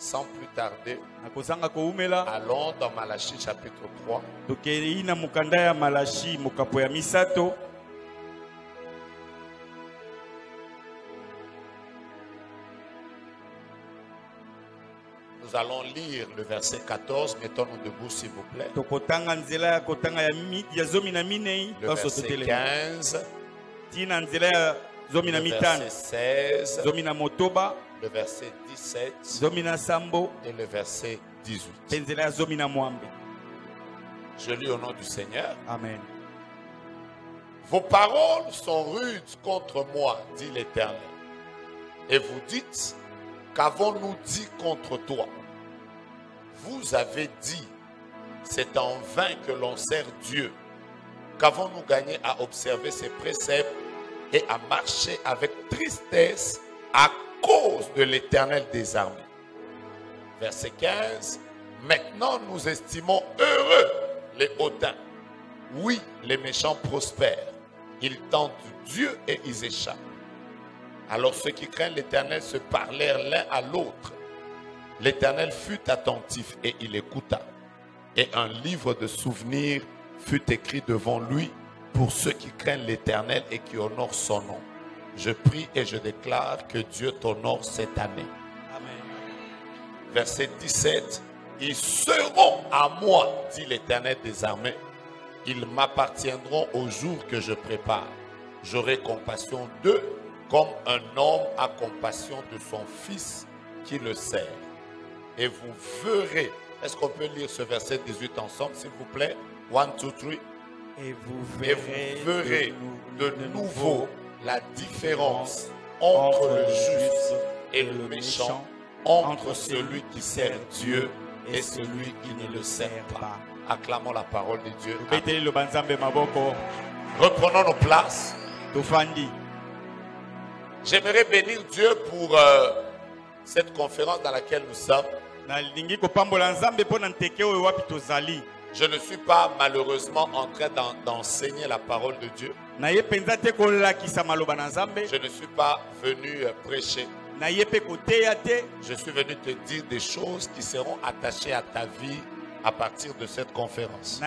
Sans plus tarder, allons dans Malachie chapitre 3. Nous allons lire le verset 14. Mettons-nous debout, s'il vous plaît. Le verset 15. Le verset 16. Le verset 17 et le verset 18. Je lis au nom du Seigneur. Amen. Vos paroles sont rudes contre moi, dit l'Éternel. Et vous dites, qu'avons-nous dit contre toi? Vous avez dit, c'est en vain que l'on sert Dieu. Qu'avons-nous gagné à observer ses préceptes et à marcher avec tristesse à cause de l'Éternel des armées? Verset 15. Maintenant nous estimons heureux les hautains. Oui, les méchants prospèrent. Ils tentent Dieu et ils échappent. Alors ceux qui craignent l'Éternel se parlèrent l'un à l'autre. L'Éternel fut attentif et il écouta. Et un livre de souvenirs fut écrit devant lui pour ceux qui craignent l'Éternel et qui honorent son nom. Je prie et je déclare que Dieu t'honore cette année. Amen. Verset 17. Ils seront à moi, dit l'Éternel des armées. Ils m'appartiendront au jour que je prépare. J'aurai compassion d'eux comme un homme a compassion de son fils qui le sert. Et vous verrez. Est-ce qu'on peut lire ce verset 18 ensemble, s'il vous plaît? 1, 2, 3. Et vous verrez de nouveau la différence entre le juste et le méchant, entre celui qui sert Dieu et celui qui ne le sert pas. Acclamons la parole de Dieu. Reprenons nos places. J'aimerais bénir Dieu pour cette conférence dans laquelle nous sommes. Je ne suis pas malheureusement en train d'enseigner la parole de Dieu. Je ne suis pas venu prêcher. Je suis venu te dire des choses qui seront attachées à ta vie à partir de cette conférence.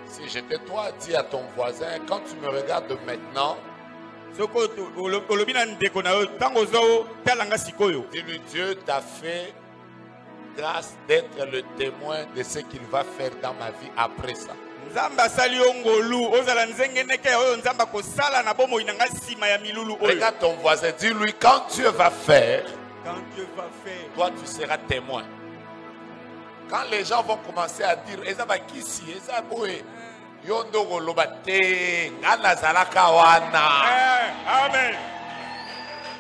Si j'étais toi, dis à ton voisin, quand tu me regardes maintenant, dis-lui, Dieu t'a fait grâce d'être le témoin de ce qu'il va faire dans ma vie après ça. Regarde ton voisin, dis-lui, quand Dieu va faire, toi tu seras témoin. Quand les gens vont commencer à dire, Amen.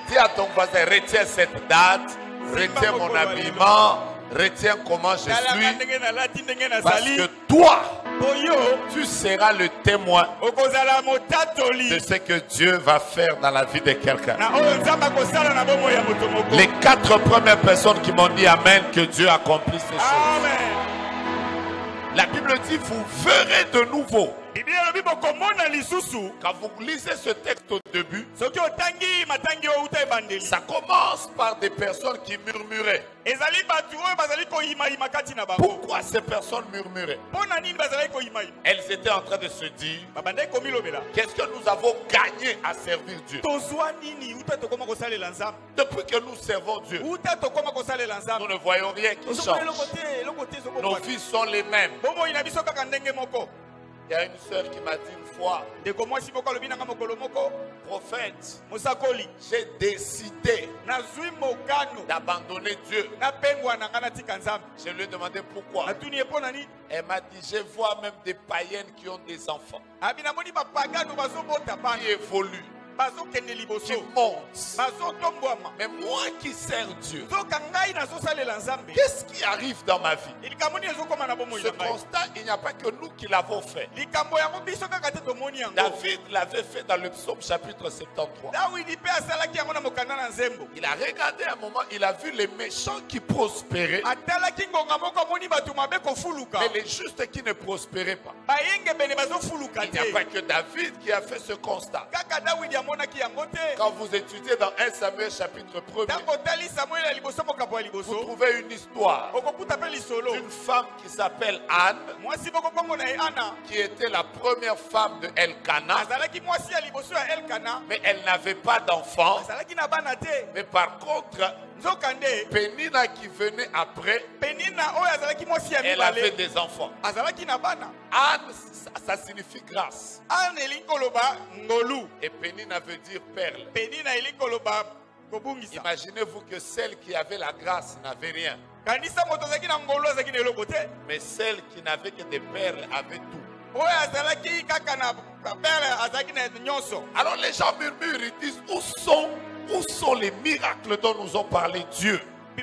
Dis à ton voisin, retiens cette date, retiens mon habillement, retiens comment je suis. Parce que toi, tu seras le témoin de ce que Dieu va faire dans la vie de quelqu'un. Les 4 premières personnes qui m'ont dit Amen, que Dieu accomplisse ces choses. La Bible dit, vous verrez de nouveau. Quand vous lisez ce texte au début, ça commence par des personnes qui murmuraient. Pourquoi ces personnes murmuraient? Elles étaient en train de se dire, qu'est-ce que nous avons gagné à servir Dieu? Depuis que nous servons Dieu, nous ne voyons rien qui change. Nos vies sont les mêmes. Il y a une sœur qui m'a dit une fois, prophète, j'ai décidé d'abandonner Dieu. Je lui ai demandé pourquoi. Elle m'a dit, je vois même des païennes qui ont des enfants, qui évoluent, qui montent. Mais moi qui sers Dieu, qu'est-ce qui arrive dans ma vie? Ce constat, il n'y a pas que nous qui l'avons fait. David l'avait fait dans le psaume chapitre 73. Il a regardé un moment, il a vu les méchants qui prospéraient, mais les justes qui ne prospéraient pas. Il n'y a pas que David qui a fait ce constat. Quand vous étudiez dans 1 Samuel chapitre 1er, vous trouvez une histoire d'une femme qui s'appelle Anne, qui était la première femme de Elkana, mais elle n'avait pas d'enfant. Mais par contre, Pénina qui venait après, elle avait des enfants. Anne, ça signifie grâce. Et Pénina veut dire perle. Imaginez-vous que celle qui avait la grâce n'avait rien. Mais celle qui n'avait que des perles avait tout. Alors les gens murmurent, ils disent, où sont les miracles dont nous ont parlé Dieu? Et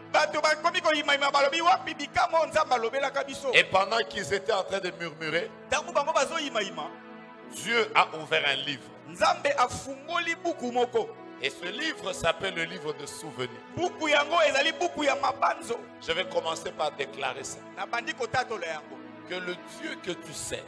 pendant qu'ils étaient en train de murmurer, Dieu a ouvert un livre. Et ce livre s'appelle le livre de souvenirs. Je vais commencer par déclarer ça. Que le Dieu que tu sais,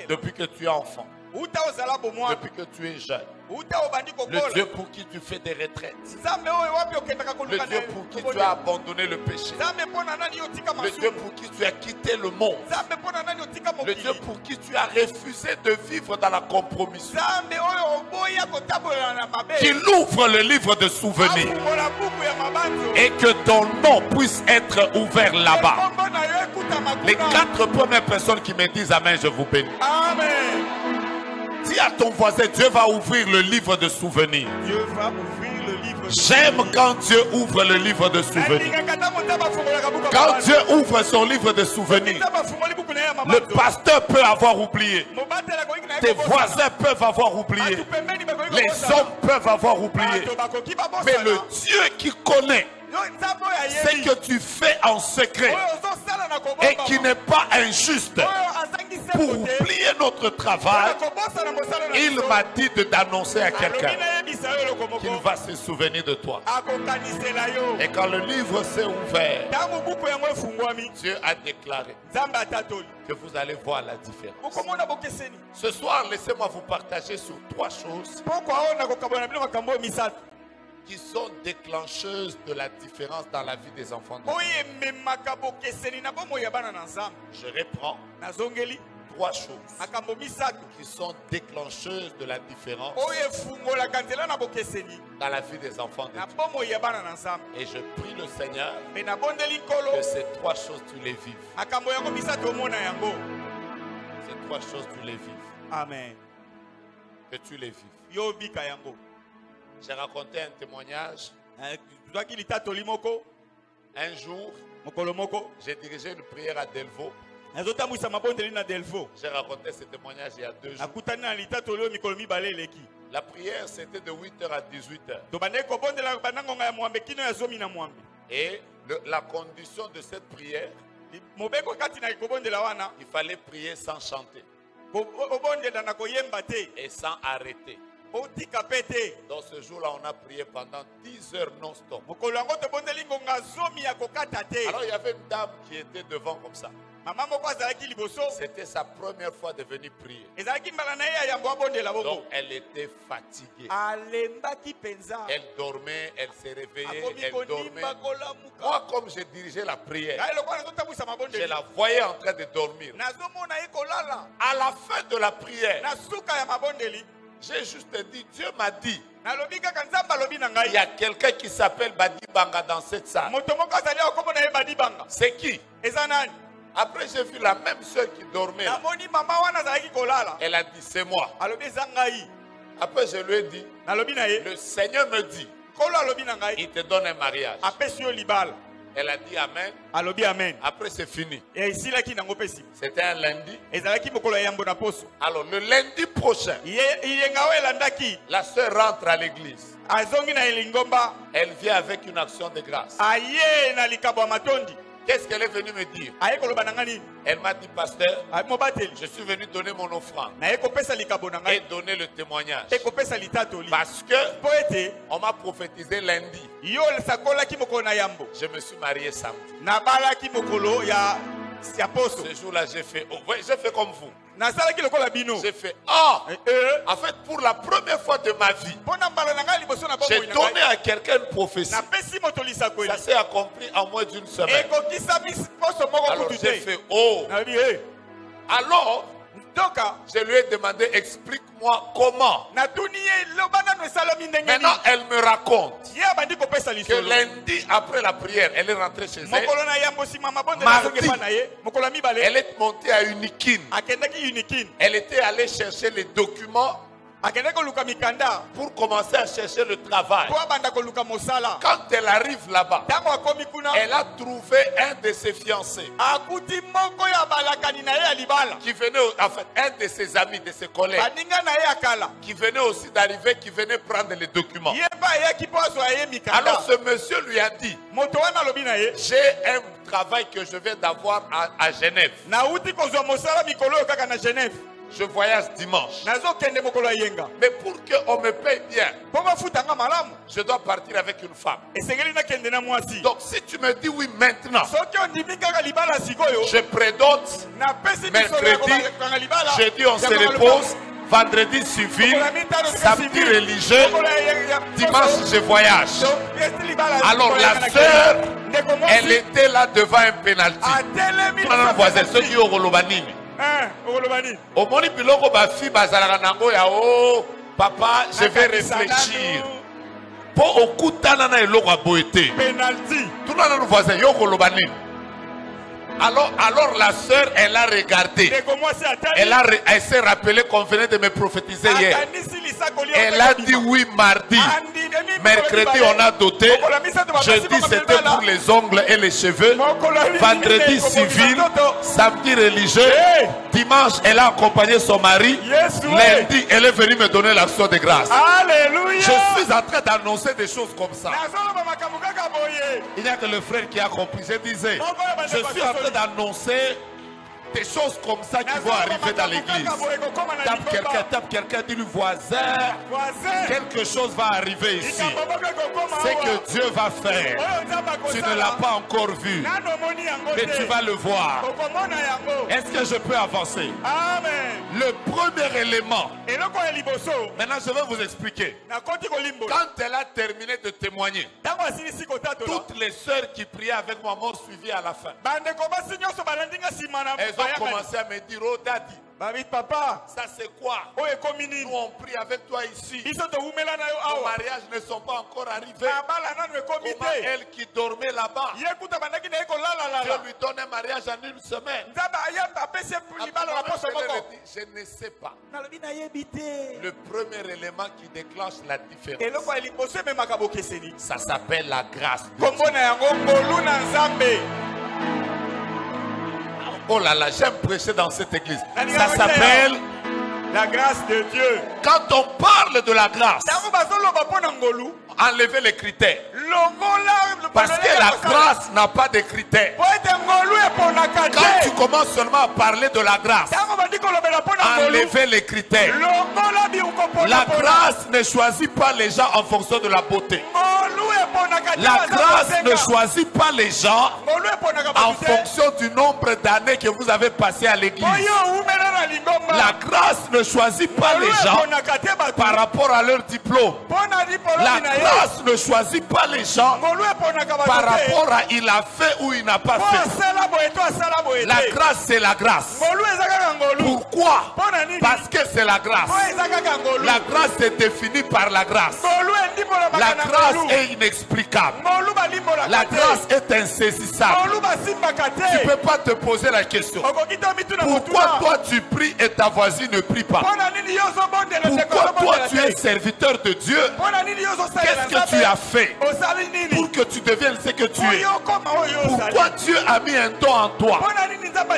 depuis que tu es enfant, depuis que tu es jeune, le Dieu pour qui tu fais des retraites, le Dieu pour qui tu as abandonné le péché, le Dieu pour qui tu as quitté le monde, le Dieu pour qui tu as refusé de vivre dans la compromission, qu'il ouvre le livre de souvenirs et que ton nom puisse être ouvert là-bas. Les 4 premières personnes qui me disent Amen, je vous bénis. Amen. Dis à ton voisin, Dieu va ouvrir le livre de souvenirs. Dieu va ouvrir le livre de J'aime quand Dieu ouvre le livre de souvenirs. Quand Dieu ouvre son livre de souvenirs, le pasteur peut avoir oublié. Tes voisins peuvent avoir oublié. Les hommes peuvent avoir oublié. Mais le Dieu qui connaît ce que tu fais en secret et qui n'est pas injuste pour oublier notre travail, il m'a dit d'annoncer à quelqu'un qu'il va se souvenir de toi. Et quand le livre s'est ouvert, Dieu a déclaré que vous allez voir la différence. Ce soir, laissez-moi vous partager sur 3 choses qui sont déclencheuses de la différence dans la vie des enfants de Dieu. Je reprends 3 choses qui sont déclencheuses de la différence dans la vie des enfants de Dieu. Et je prie le Seigneur que ces 3 choses tu les vives. Ces 3 choses tu les vives. Amen. Que tu les vives. J'ai raconté un témoignage. Un jour, j'ai dirigé une prière à Delvaux. J'ai raconté ce témoignage il y a 2 jours. La prière, c'était de 8h à 18h. Et la condition de cette prière, il fallait prier sans chanter et sans arrêter. Dans ce jour-là, on a prié pendant 10 heures non-stop. Alors il y avait une dame qui était devant comme ça. C'était sa première fois de venir prier. Donc elle était fatiguée. Elle dormait, elle s'est réveillée, elle dormait. Moi, comme j'ai dirigé la prière, je la voyais en train de dormir. À la fin de la prière, j'ai juste dit, Dieu m'a dit, il y a quelqu'un qui s'appelle Badi Banga dans cette salle. C'est qui? Après, j'ai vu la même soeur qui dormait. Elle a dit, c'est moi. Après, je lui ai dit, le Seigneur me dit, il te donne un mariage. Elle a dit Amen. Après, c'est fini. C'était un lundi. Alors, le lundi prochain, la sœur rentre à l'église. Elle vient avec une action de grâce. Qu'est-ce qu'elle est venue me dire? Elle m'a dit, pasteur, je suis venu donner mon offrande et donner le témoignage. Parce que on m'a prophétisé lundi. Je me suis marié samedi. Ce jour-là, j'ai fait comme vous. J'ai fait, ah, en fait, pour la première fois de ma vie, j'ai donné à quelqu'un une prophétie. Ça s'est accompli en moins d'une semaine. Alors j'ai fait, oh. Alors, je lui ai demandé, explique-moi comment. Maintenant, elle me raconte que lundi, après la prière, elle est rentrée chez elle. Mardi, elle est montée à Unikin. Elle était allée chercher les documents pour commencer à chercher le travail. Quand elle arrive là-bas, elle a trouvé un de ses fiancés qui venait, en fait, un de ses amis, de ses collègues qui venait aussi d'arriver, qui venait prendre les documents. Alors ce monsieur lui a dit, j'ai un travail que je viens d'avoir à Genève. Je voyage dimanche. Mais pour qu'on me paye bien, je dois partir avec une femme. Donc si tu me dis oui maintenant, je prédote mercredi, jeudi on se repose, vendredi civil, samedi religieux, dimanche je voyage. Alors la sœur, elle était là devant un pénalty. Madame voisine, ceux qui ont Rolobanini. Au moni biloko ba fi bazalaka nango ya oh papa je vais réfléchir pour okutana na eloko aboete penalty tout na nos voisins yo kolobani. Alors la sœur elle a regardé, elle s'est rappelée qu'on venait de me prophétiser hier. Elle a dit oui mardi, mercredi on a doté, jeudi c'était pour les ongles et les cheveux, vendredi civil, samedi religieux, dimanche elle a accompagné son mari, lundi elle est venue me donner l'action de grâce. Alléluia. Je suis en train d'annoncer des choses comme ça. Il n'y a que le frère qui a compris. Je disais, je suis en train d'annoncer des choses comme ça qui vont arriver dans l'église. Tape quelqu'un, dis-lui voisin, quelque chose va arriver ici. C'est que Dieu va faire. Tu ne l'as pas encore vu, mais tu vas le voir. Est-ce que je peux avancer? Amen. Le premier élément, maintenant je vais vous expliquer. Quand elle a terminé de témoigner, toutes les sœurs qui priaient avec moi m'ont suivi à la fin. Elles ont commencé à me dire, oh daddy, papa, ça c'est quoi? Nous on prie avec toi ici. Nos mariages ne sont pas encore arrivés. Comment elle qui dormait là-bas, je lui donne un mariage en une semaine. Je ne sais pas. Le premier élément qui déclenche la différence, ça s'appelle la grâce de Dieu. Oh là là, j'aime prêcher dans cette église. Ça s'appelle la grâce de Dieu. Quand on parle de la grâce, enlevez les critères. Parce que la grâce n'a pas de critères. Quand tu commences seulement à parler de la grâce, enlevez les critères. La grâce ne choisit pas les gens en fonction de la beauté. La grâce ne choisit pas les gens en fonction du nombre d'années que vous avez passé à l'église. La grâce ne choisit pas les gens par rapport à leur diplôme. La grâce ne choisit pas les gens par rapport à il a fait ou il n'a pas fait. La grâce c'est la grâce. Pourquoi? Parce que c'est la grâce. La grâce est définie par la grâce. La grâce est inexplicable. La grâce est insaisissable. Tu ne peux pas te poser la question. Pourquoi toi tu pries et ta voisine ne prie pas? Pourquoi toi tu es serviteur de Dieu? Qu'est-ce que tu as fait pour que tu deviennes ce que tu es? Pourquoi Dieu a mis un don en toi?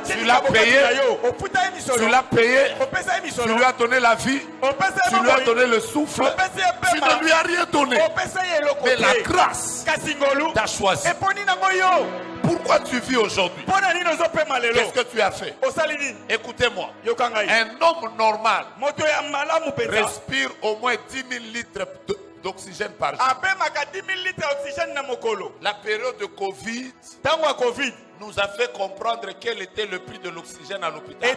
Tu l'as payé, tu l'as payé, tu lui as donné la vie, tu lui as donné le souffle, tu ne lui as rien donné. Mais la grâce t'a choisi. Pourquoi tu vis aujourd'hui? Qu'est-ce que tu as fait? Écoutez-moi. Un homme normal respire au moins 10 000 litres d'oxygène par jour. La période de Covid nous a fait comprendre quel était le prix de l'oxygène à l'hôpital.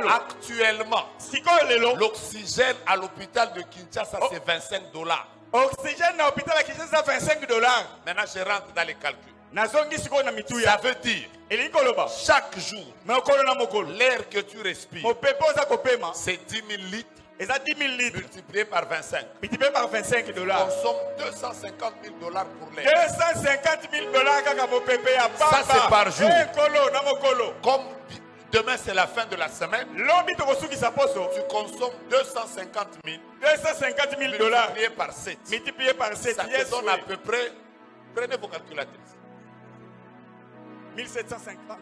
Actuellement, l'oxygène à l'hôpital de Kinshasa, c'est $25. Oxygène à l'hôpital à Kinshasa, $25. Maintenant, je rentre dans les calculs. Ça veut dire, chaque jour, l'air que tu respires, c'est 10 000 litres. Multiplié par 25. $25. Consomme $250 000 pour l'air. $250 000 Ça, c'est par jour. Comme demain, c'est la fin de la semaine, tu consommes 250 000 multiplié par 7. Ça te donne à peu près, prenez vos calculatrices. 1750.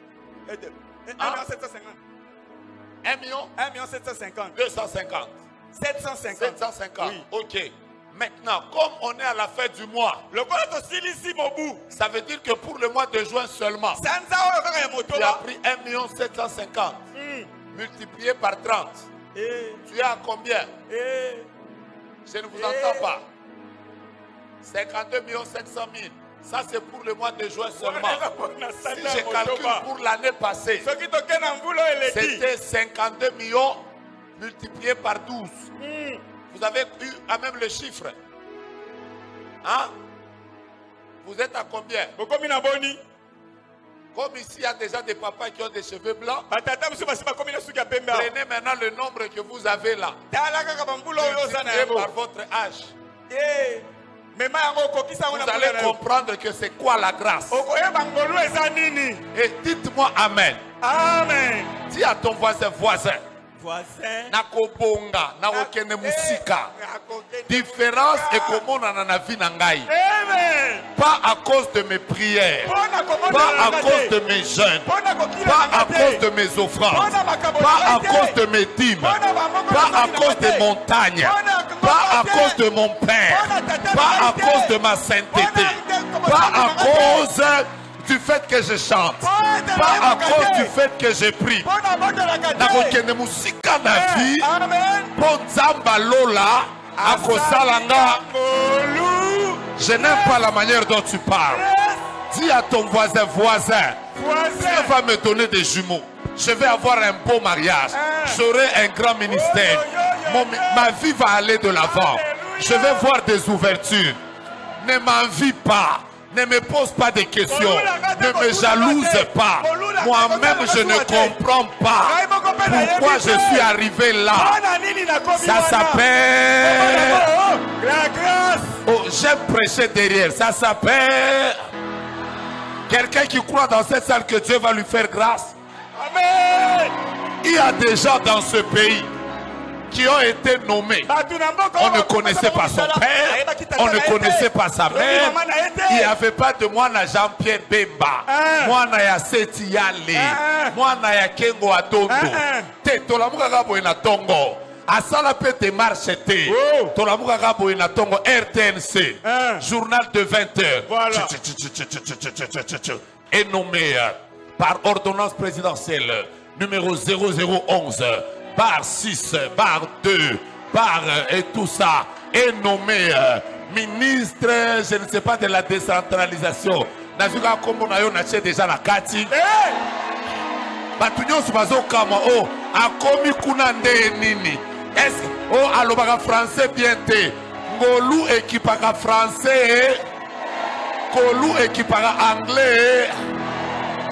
1 million 750. 250. 750. Oui. Ok. Maintenant, comme on est à la fin du mois, ça veut dire que pour le mois de juin seulement, tu as pris 1 750 multiplié par 30. Tu es à combien? Je ne vous entends pas. 52 700 000. Ça, c'est pour le mois de juin seulement. Si je calcule pour l'année passée, c'était 52 millions multiplié par 12. Vous avez eu à même le chiffre. Hein? Vous êtes à combien? Comme ici, il y a déjà des papas qui ont des cheveux blancs. Prenez maintenant le nombre que vous avez là. Multiplié par votre âge. Vous allez comprendre que c'est quoi la grâce. Et dites-moi Amen. Amen. Dis à ton voisin. Nakobonga, nakokene musika. Différence et comment on en a vu nangai. Pas à cause de mes prières, pas à cause de mes jeûnes, pas à cause de mes offrandes, pas à cause de mes dîmes, pas à cause des montagnes, pas à cause de mon père, pas à cause de ma sainteté, pas à cause du fait que je chante, pas à cause du fait que je prie. Nakokende musika na vie, pour Nzamba Lola, akosalanga. Je n'aime pas la manière dont tu parles. Dis à ton voisin, Dieu va me donner des jumeaux. Je vais avoir un beau mariage. J'aurai un grand ministère. Ma vie va aller de l'avant. Je vais voir des ouvertures. Ne m'envie pas. Ne me pose pas de questions. Ne me jalouse pas. Moi-même, je ne comprends pas pourquoi je suis arrivé là. Ça s'appelle... La grâce. Oh, j'aime prêcher derrière. Ça s'appelle... Quelqu'un qui croit dans cette salle que Dieu va lui faire grâce. Amen. Il y a des gens dans ce pays qui ont été nommés. On ne connaissait pas son père, on ne connaissait pas sa mère. Il n'y avait pas de moi na Jean-Pierre Bemba, moi na ya Seti Yale, moi na ya Kengo Atondo. Te tolamuka gabo ina tongo. Asala pe te marche te. Tolamuka gabo ina tongo RTNC. Journal de 20h. Est nommé par ordonnance présidentielle numéro 0011. Par 6, par 2, par et tout ça, est nommé ministre, je ne sais pas, de la décentralisation. Nazuka comme on a déjà la Kati. Batunyo subazo kama oh akomi kuna nde nini. Est-ce oh alobaka français bien te. Ngolu ekipaka français, Kolu ekipaka anglais.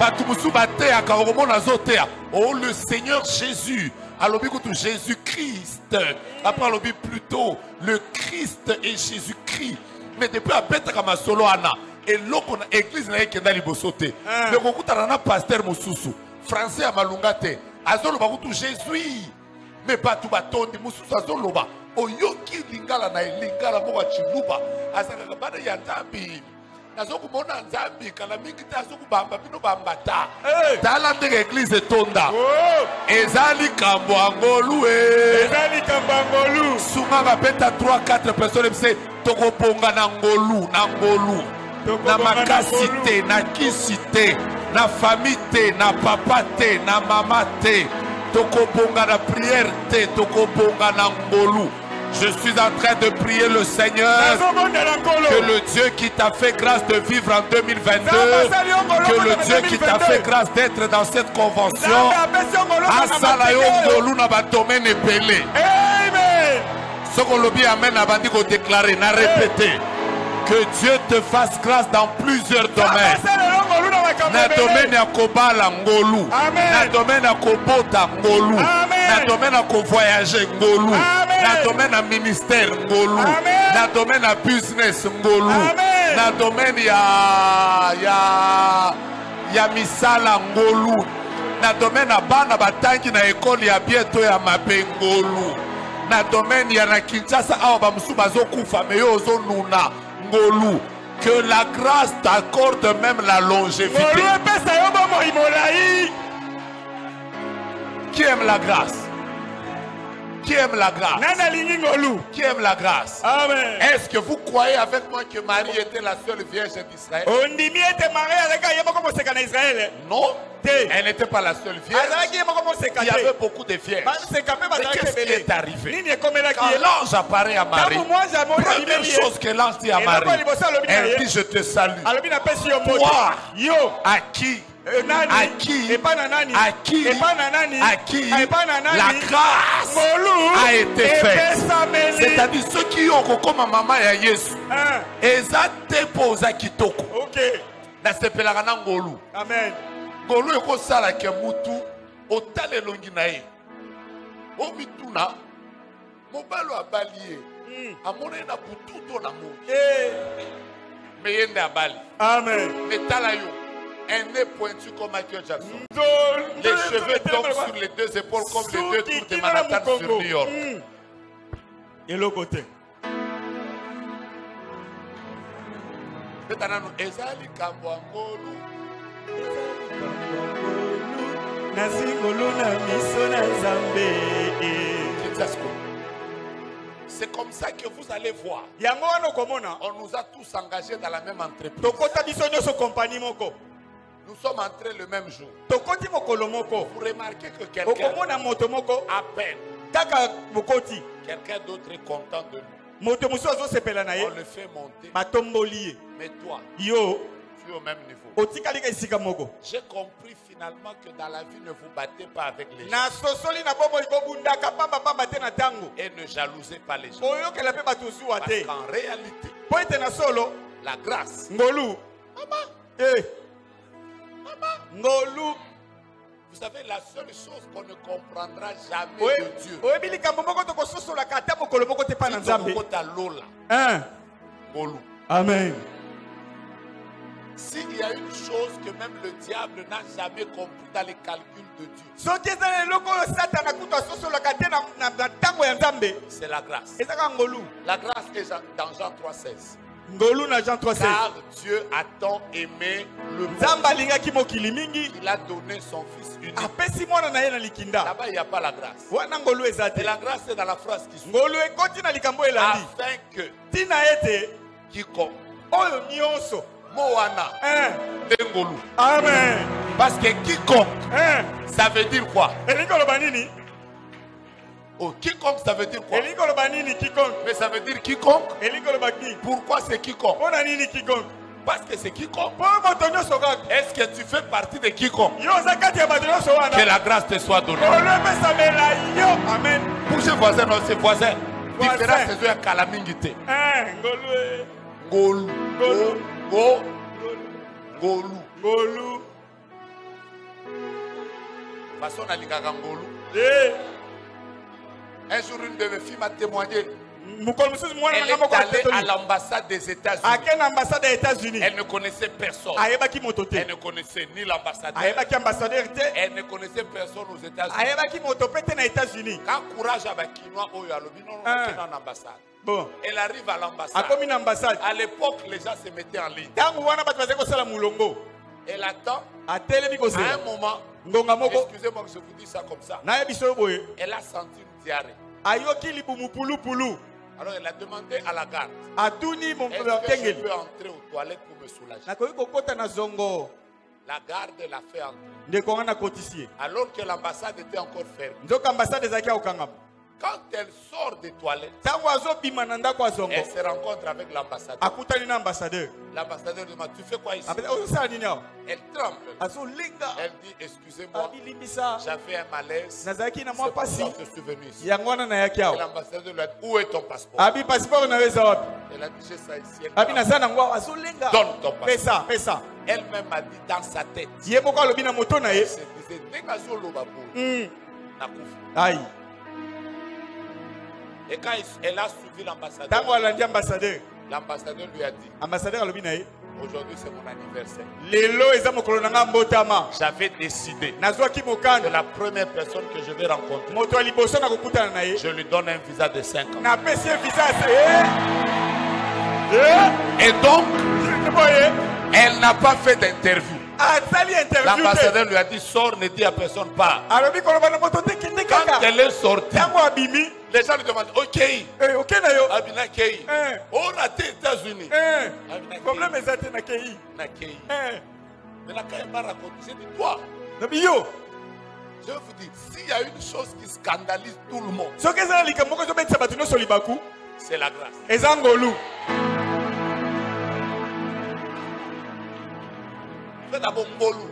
Batumusu bate akaomona zotea. Oh le Seigneur Jésus. Alors, Jésus-Christ. Après, on dit plutôt le Christ et Jésus-Christ. Mais depuis à Bête comme solo ana et l'autre église n'a qu'un alibosoté. Le beaucoup d'ana pasteur Moussousou français à Malungate. Azolo bakutu Jésus. Mais pas tout bâton de Moussous azolo ba. Oyoki lingala na lingala moka chiluba. Azaka bana yantambi. Nazoku mona nzambi kala mingi tazoku bamba bino bambata. Tala ndenge église tonda. Ezali kambo angolu Ezali kambo angolu. Sunga bapeta 3-4 personnes mse toko ponga na ngolu. na makasi te, na kisi te, na famille te, na papa te, na mama te. Tokobonga na prière te, tokobonga na ngolu. Je suis en train de prier le Seigneur, que le Dieu qui t'a fait grâce de vivre en 2022, que le Dieu qui t'a fait grâce d'être dans cette convention, asalayo ngolu na ba domaine epele. Amen. Ce qu'on l'a dit, amen, a dit qu'on déclarer, n'a répété. Que Dieu te fasse grâce dans plusieurs domaines. Na domaine ya kobala ngolu, na domaine ya kobota ngolu, na domaine ya voyager ngolu, na domaine ya ministère ngolu, na domaine ya business ngolu, na domaine ya misala ngolu, na domaine ya bana batangi na école ya bientôt ya mabe ngolu, na domaine ya na Kinshasa awa ba musu bazokufa me yo ozo nuna ngolu. Que la grâce t'accorde même la longévité. Qui aime la grâce? Qui aime la grâce? Qui aime la grâce? Est-ce que vous croyez avec moi que Marie était la seule vierge d'Israël? Non. Elle n'était pas la seule vierge. Il y avait beaucoup de vierges. Mais qu'est-ce qui est arrivé? Quand l'ange apparaît à Marie, première chose que l'ange dit à Marie, elle dit: je te salue. Toi, à qui la grâce a été faite. C'est-à-dire ceux qui ont comme maman et Yesu. Ezate posa kitoko. Na sepelaka na ngolu. Amen. Ngolu ekosala ke mutu otale longi na ye. O mituna mobalo abalié. Amone na bututo na mo. Mais yende abali. Amen. Mais tala yo. Un nez pointu comme Michael Jackson. Les cheveux tombent sur les deux épaules comme les deux tours de Manhattan sur New York. Et l'autre côté. Ezali Kambwangolu. C'est comme ça que vous allez voir. On nous a tous engagés dans la même entreprise. Nous sommes entrés le même jour. Vous remarquez que quelqu'un, à peine, quelqu'un d'autre est content de nous. On le fait monter. Mais toi, tu es au même niveau. J'ai compris finalement que dans la vie, ne vous battez pas avec les gens. Et ne jalousez pas les gens. Parce qu'en réalité, la grâce. Vous savez, la seule chose qu'on ne comprendra jamais de Dieu, Amen. S'il y a une chose que même le diable n'a jamais compris dans les calculs de Dieu, c'est la grâce. La grâce est dans Jean 3,16. Car Dieu a tant aimé le monde qu'il a donné son Fils unique. Là-bas, il n'y a pas la grâce. Et la grâce est dans la phrase qui suit. Afin que quiconque Moana Dengolu. Amen. Parce que quiconque, ça veut dire quoi? Oh, quiconque, ça veut dire quoi? Mais ça veut dire quiconque. Pourquoi c'est quiconque? Parce que c'est quiconque. Est-ce que tu fais partie de quiconque? Que la grâce te soit donnée. Amen. Pour ces voisins, non, ces voisins. Différence, c'est un calamité. Ngolu. Ngolu. Façon à l'Ingangolu. Un jour, une de mes filles m'a témoigné. Elle est allée à l'ambassade des États-Unis. Elle ne connaissait personne. Elle ne connaissait ni l'ambassadeur. Elle ne connaissait personne aux États-Unis. Quand courage à Bakinois, en ambassade. Bon. Elle arrive à l'ambassade. À l'époque, les gens se mettaient en ligne. Elle attend. À un moment, excusez-moi que je vous dis ça comme ça. Elle a senti une diarrhée. Alors elle a demandé à la garde. Est-ce que je peux entrer aux toilettes pour me soulager? La garde l'a fait entrer. Alors que l'ambassade était encore fermée. Quand elle sort des toilettes, elle se rencontre avec l'ambassadeur. L'ambassadeur demande, tu fais quoi ici? Elle tremble. Elle dit, excusez-moi, j'avais un malaise. C'est pour ça que je suis venu ici. Et l'ambassadeur lui a dit, où est ton passeport? Elle a dit, j'ai ça ici. Donne ton passeport. Elle-même a dit dans sa tête. Elle se disait, et quand elle a suivi l'ambassadeur, l'ambassadeur lui a dit, aujourd'hui c'est mon anniversaire. J'avais décidé que la première personne que je vais rencontrer, je lui donne un visa de 5 ans. Et donc, elle n'a pas fait d'interview. L'ambassadeur lui a dit, sors, ne dis à personne pas. Quand elle est sortie, les gens lui demandent, ok, Abina Kei, on a été aux États-Unis. Mais la Kei m'a raconté, j'ai dit, toi, je vais vous dire, s'il y a une chose qui scandalise tout le monde, c'est la grâce. Fais d'abord Ngolu.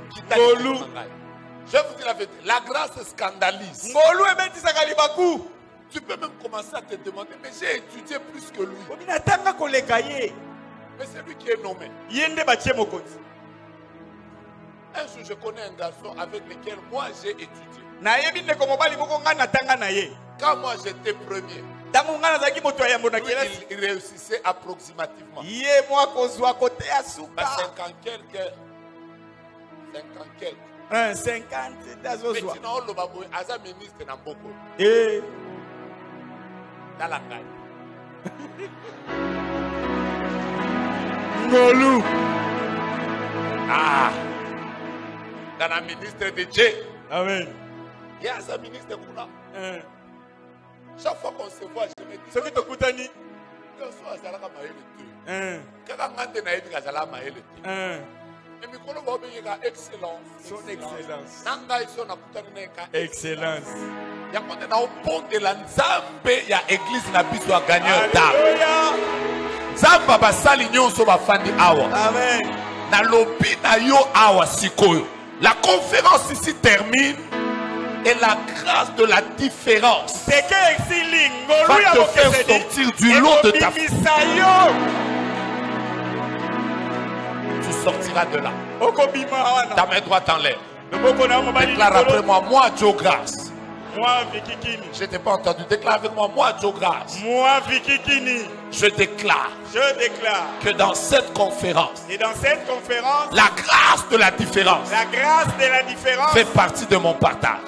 Je vous dis la vérité, la grâce scandalise. Tu peux même commencer à te demander, mais j'ai étudié plus que lui. Mais c'est lui qui est nommé. Un jour, je connais un garçon avec lequel moi j'ai étudié. Quand moi j'étais premier, il réussissait approximativement. 50 quelques. 50 mais sinon, le babou, Aza ministre n'a beaucoup. Dans la caille. Ngolu. Ah. Dans la ministre de Dieu. Amen. Il y a Aza ministre de Kuna. Chaque fois qu'on se voit, je me dis. Ce qui te coûte à ni. Excellence. Son excellence. Excellence. Il y a un pont de la Nzambe, il y a église na biso a gagné un dame. Nzamba basali nyonso bafandi awa. Amen. Na lobi na yo awa sikoyo. La conférence ici termine et la grâce de la différence va te faire sortir du lot de ta vie. Tu sortiras de là. Ta main droite en l'air. Déclare après moi, moi, Joe Grace. Moi, Vikikini. Je t'ai pas entendu. Déclare avec moi, moi, Joe Grace. Moi, Vikikini. Je déclare que dans cette conférence, et dans cette conférence, la grâce de la différence, fait partie de mon partage.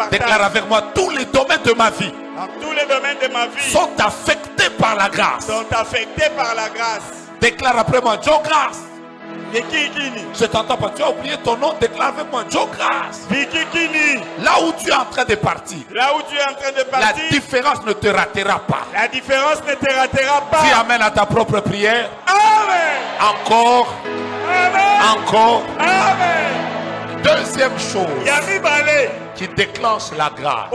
Déclare avec moi, tous les domaines de ma vie, sont affectés par la grâce. Déclare après moi, Joe Grace. Je t'entends pas, tu as oublié ton nom, déclare avec moi, Joe Grace. Là où tu es en train de partir, la différence ne te ratera pas. Dis amen à ta propre prière. Amen. Encore. Amen. Encore. Amen. Deuxième chose qui déclenche la grâce,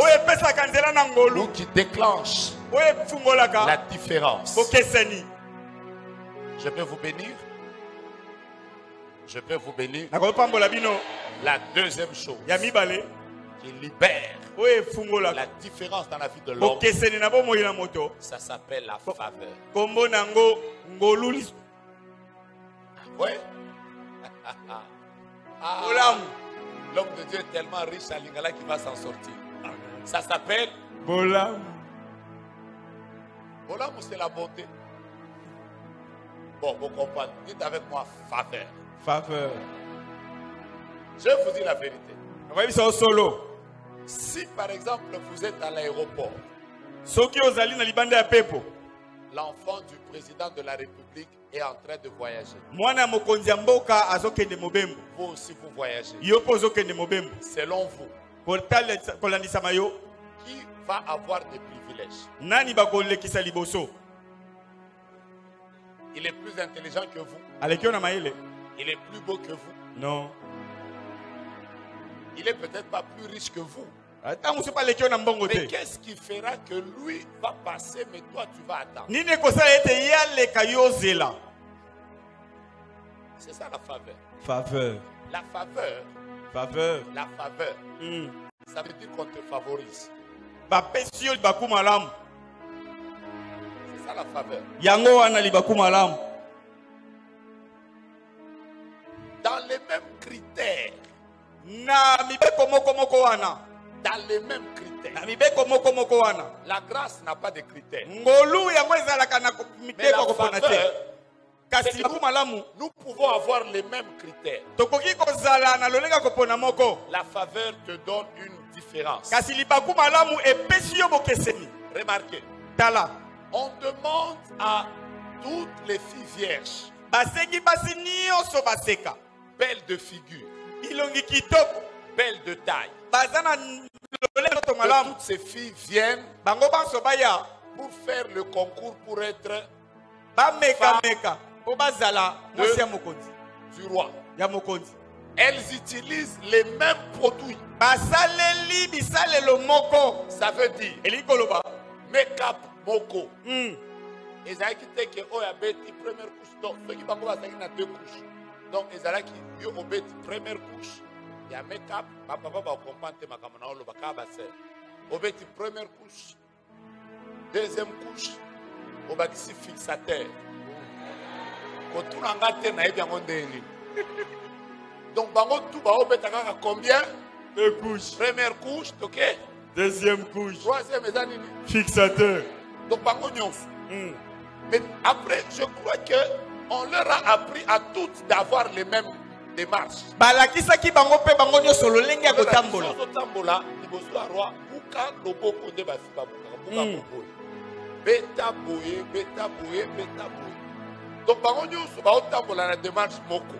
ou qui déclenche la différence. Je peux vous bénir. Je peux vous bénir. La deuxième chose qui libère la différence dans la vie de l'homme, ça s'appelle la faveur. Ouais. L'homme de Dieu est tellement riche à Lingala qu'il va s'en sortir. Ça s'appelle Bolam. Bolam, c'est la bonté. Bon, vous comprenez. Dites avec moi faveur. Faveur. Je vous dis la vérité. Si par exemple vous êtes à l'aéroport, l'enfant du président de la République est en train de voyager. Vous aussi vous voyagez. Selon vous, qui va avoir des privilèges? Nani bakolekisa liboso. Il est plus intelligent que vous. Alekio na maele. Il est plus beau que vous. Non. Il est peut-être pas plus riche que vous. Mais Mais qu'est-ce qui fera que lui va passer, mais toi tu vas attendre? C'est ça la faveur. Faveur. La faveur. Faveur. La faveur. Ça veut dire qu'on te favorise. C'est C'est ça la faveur. Dans les mêmes critères. Dans les mêmes critères. La grâce n'a pas de critères. Mais la faveur, nous pouvons avoir les mêmes critères. La faveur te donne une différence. Remarquez, on demande à toutes les filles vierges, belles de figure, belles de taille, que toutes ces filles viennent pour faire le concours pour être du roi. Elles utilisent les mêmes produits. Ça veut dire make-up moko. Et ça qui fait que première couche. Donc ceux qui vont deux couches. Donc ils allaient qui première couche. Il y a make-up. Papa va comprendre ma camarade le baka obéti première couche. Deuxième couche. Obéti fixateur. Donc, combien? Deux couches. Première couche, ok? Deuxième couche. Troisième, fixateur. Donc, mais après, je crois qu'on leur a appris à toutes d'avoir les mêmes démarches. Donc, la démarche moko.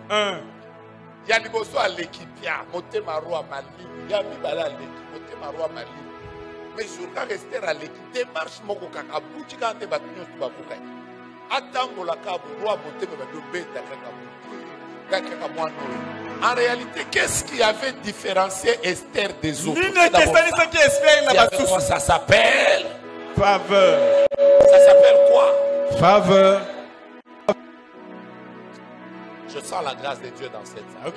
Il y a liboso à l'équipe, il y a motema roi malini, il y a bibala à l'équipe, motema roi malini. Mais sur la rester à l'équipe, démarche moko kaka bouti quand te batunyo tu babuka. Atango la kabu roi motema bado beta kaka mwano. En réalité, qu'est-ce qui avait différencié Esther des autres? Ça s'appelle faveur. Ça s'appelle quoi? Faveur. Je sens la grâce de Dieu dans cette salle.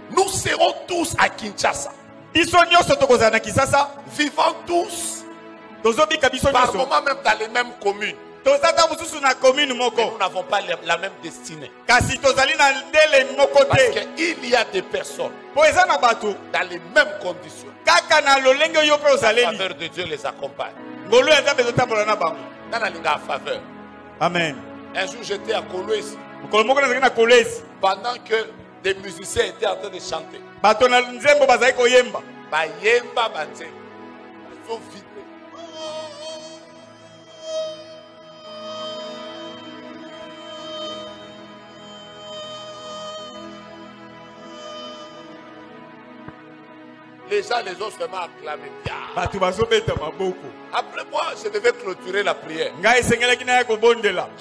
Nous serons tous à Kinshasa. Vivant tous. Par moment même dans les mêmes communes. Mais nous n'avons pas la même destinée. Parce qu'il y a des personnes dans les mêmes conditions. La faveur de Dieu les accompagne. Dans la faveur. Amen. Un jour j'étais à Kolwezi. Pendant que des musiciens étaient en train de chanter. Bayemba banze. Ils sont vidés. Les gens les ont seulement acclamé. Après moi, je devais clôturer la prière.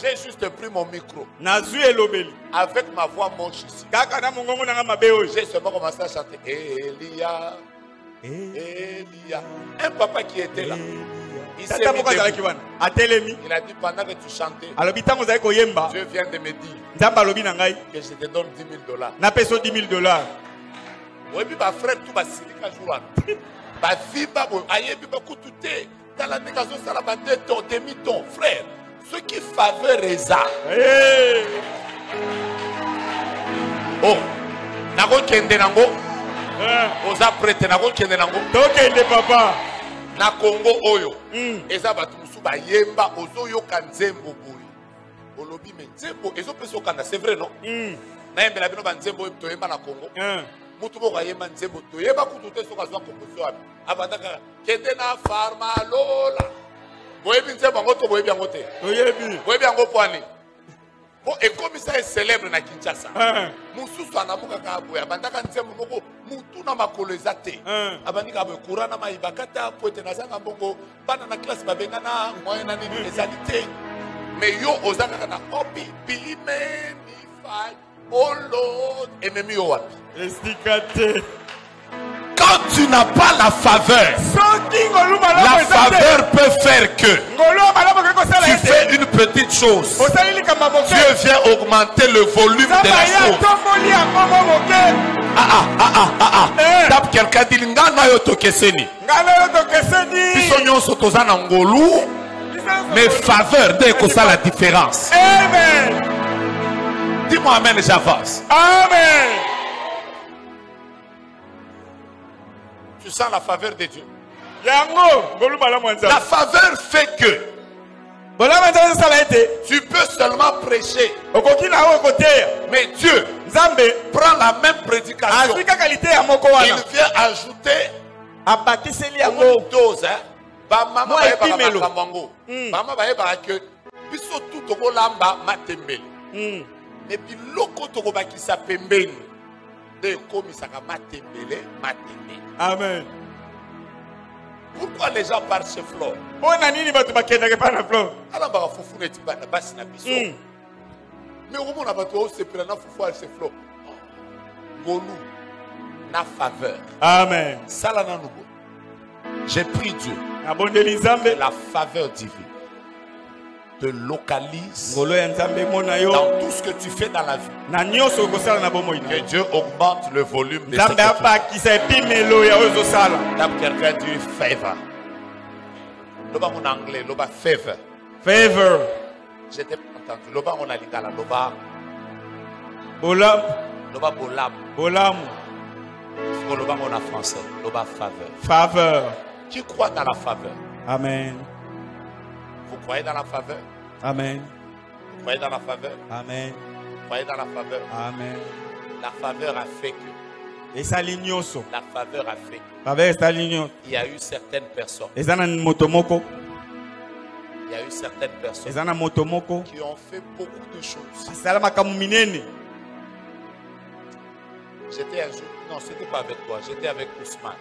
J'ai juste pris mon micro. Avec ma voix moche ici. J'ai seulement commencé à chanter. Elia, Elia. Un papa qui était là. Il s'est mis debout. Il a dit pendant que tu chantais, Dieu vient de me dire que je te donne $10,000. Oui, puis ma frère, tout va signer un jour. Ma vie, dans la négation, ça va être demi-ton, frère. Ce qui favorise ça. Oh, Nago Kende Nango. Oza prête, Nago Kende Nango. Tokende papa. Na Congo Oyo. Eza Batumusu Bayemba, Ozoyo Kanzembo Boy. Olobi Menzembo, Ezo Peso Kanda, c'est vrai, non? Naembe la Bino Banzembo, Toyemba na Congo. Mutubo Kayemba Nzembo, Toyeba Kutute Sokazo Komposo. Abandaka, Kende na Farma Lola. Boyebi Nzembo Ngoto, Boyebi Angote. Boyebi Angopwani. Et comme ça est célèbre na Kinshasa. Mususu anamuka kaboya. Abandaka Nzembo Moko. mutu na makolo eza te abandika bekura na maibakata po ete nazanga mbongo bana na classe babengana moyen na nini ezali te mais yo oza kaka na obi bilime mifa oh Lord ememi yo wapi esika te. quand tu n'as pas la faveur la faveur peut faire que tu fais une petite chose Dieu vient augmenter le volume de la chose. Tape quelqu'un dit ngana yo tokeseni biso nyonso toza na ngolu mais faveur dès que ça la différence. Amen. Dis-moi amen, j'avance. Amen. Tu sens la faveur de Dieu. La La faveur fait que tu peux seulement prêcher. Mais Dieu prend la même prédication. Il vient ajouter une dose. Maman va que biso tout togo lamba matembele. Mais biloko togo bakisa pembeni. De komisaka matembele matembele. Amen. Pourquoi les gens partent chez Flore? Alors bah foufou n'est pas na basi na biso. Mais au moment où se prend na foufou à chez Flore. Ngolu na faveur. Amen. Salana nubo. J'ai pris Dieu. La faveur divine te localise dans tout ce que tu fais dans la vie. Que Dieu augmente le volume de ce que tu fais. Quelqu'un dit favor. Loba mon anglais, loba favor. Favor. J'étais entendu. Loba on a lingala, loba. Bolam. Loba bolam. Bolam. Loba on a français. Loba faveur. Faveur. Qui croit dans la faveur? Amen. Vous croyez dans la faveur? Amen. Vous croyez dans la faveur? Amen. Vous croyez dans la faveur? Amen. La faveur a fait que. Et ça l'ignoso. La faveur a fait que. Il y a eu certaines personnes. Il y a eu certaines personnes qui ont fait beaucoup de choses. J'étais un jour, non, c'était pas avec toi, j'étais avec Ousmane.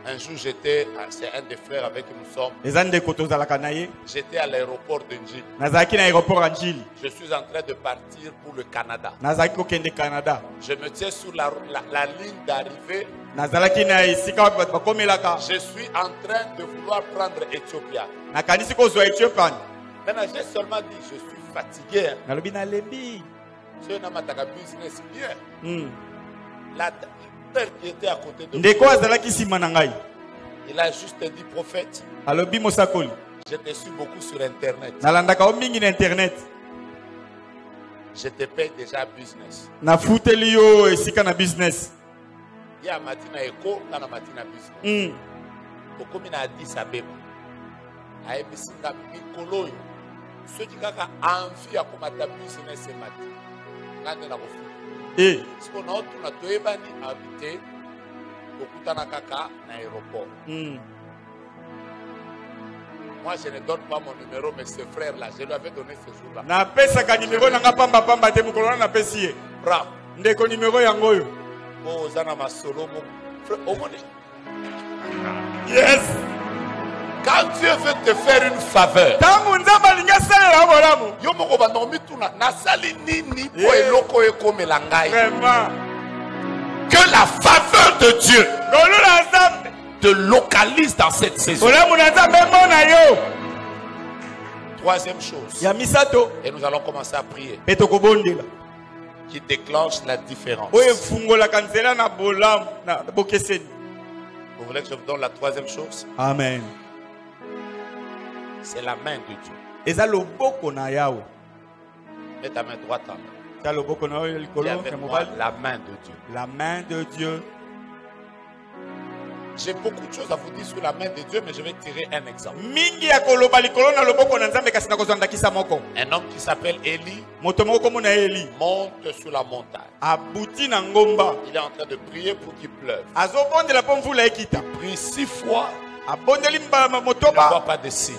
Un jour, j'étais, c'est un des frères avec qui nous sommes. J'étais à l'aéroport de Njili. Je suis en train de partir pour le Canada. Je me tiens sur la ligne d'arrivée. Je suis en train de vouloir prendre Éthiopia. Maintenant, j'ai seulement dit, je suis fatigué. Je n'ai pas de business bien. La tête qui était à côté de moi, il a juste dit prophète. Je te suis beaucoup sur Internet. Je te paye déjà business. Il y a matina éco, il y a matina business. Comme il a dit ça, il a dit ça, ceux qui ont envie de faire business ce matin. Si on a habité au Kutanakaka, à l'aéroport. Moi, je ne donne pas mon numéro, mais ce frère-là, je lui avais donné ce jour-là. Bravo. Yes. Quand Dieu veut te faire une faveur, que la faveur de Dieu te localise dans cette saison. Troisième chose, et nous allons commencer à prier, qui déclenche la différence. Vous voulez que je vous donne la troisième chose? Amen. C'est la main de Dieu. Mets ta main droite en main. Dis avec moi, la main de Dieu. La main de Dieu. J'ai beaucoup de choses à vous dire sur la main de Dieu, mais je vais tirer un exemple. Un homme qui s'appelle Élie monte sur la montagne. Il est en train de prier pour qu'il pleuve. Il prie 6 fois. Il ne voit pas de signe.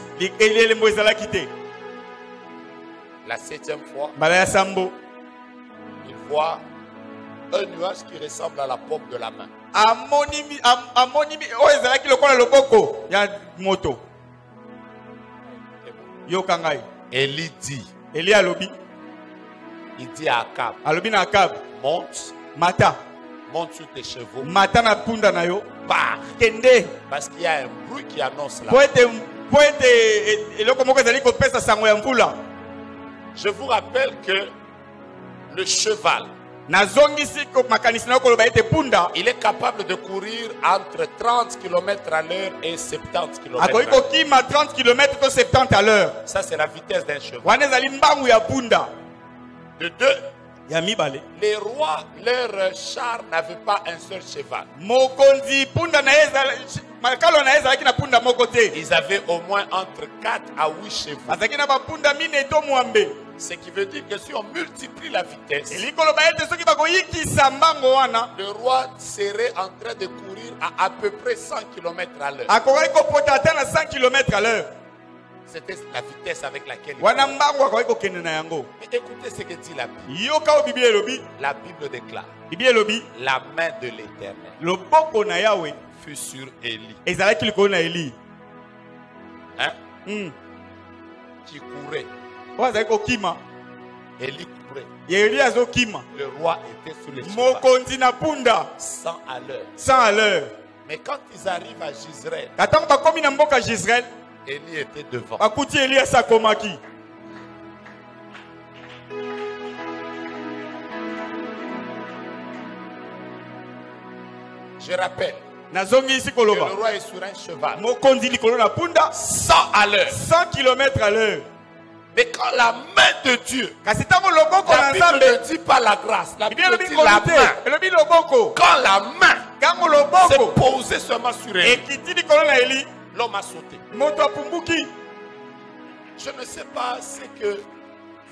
La 7e fois, il voit un nuage qui ressemble à la paume de la main. Amonimi o ezalaki lokola loboko ya moto. Yo kangai. Élie dit, Eli alobi, il dit à Akab, alobi na Akab, monte, mata, monte sur tes chevaux, mata na punda na yo, pars. kende. Parce qu'il y a un bruit qui annonce là. Po eloko moko ezali kopesa sango ya mvula. Je vous rappelle que le cheval, Nazongisi ko makanisi na koloba ete punda il est capable de courir entre 30 km à l'heure et 70 km à akoki l'heure. kokima 30 km to 70 à l'heure. Ça, c'est la vitesse d'un cheval. Wana ezali mbangu ya punda. De deux, Ya mibale. les rois, leur char n'avait pas un seul cheval. Mokonzi punda na ezala makalo na ezala kina punda moko te. Ils avaient au moins entre 4 à 8 chevaux. Azaki na ba punda mine to mwambe. Ce qui veut dire que si on multiplie la vitesse, Elikolo ba ete soki bakoyikisa mbango wana. le roi serait en train de courir à peu près 100 km à l'heure. Akoki kopota ata na 100 km à l'heure. C'était la vitesse avec laquelle il Wana courait. mbango akoki kokende na yango. Mais écoutez ce que dit la Bible. Yoka o Bible elobi. La Bible déclare, Bible elobi. la main de l'Éternel Loboko na Yahweh fut sur Élie, ezalaki likolo na Eli. hein, qui courait. O azali kokima. Élie courait. Eli azokima. Le roi était sur les chevaux, Mokonzi na punda 100 à l'heure. 100 à l'heure. Mais quand ils arrivent à Gisraël, Katango bakomi na mboka Jezreel, Élie était devant. bakuti Eli asakomaki. Je rappelle Nazongi isi que le koloba. roi est sur un cheval, Mokonzi likolo na punda 100 à l'heure. 100 km à l'heure. Mais quand la main de Dieu, Kasi tango loboko la na Bible Nzambe, ne dit pas la grâce, la Bible Bible elobi dit la komite, main. elobi loboko. Quand la main Kango s'est loboko posée seulement sur elle, ekiti likolo na Eli, l'homme a sauté. moto apumbuki. Je ne sais pas ce que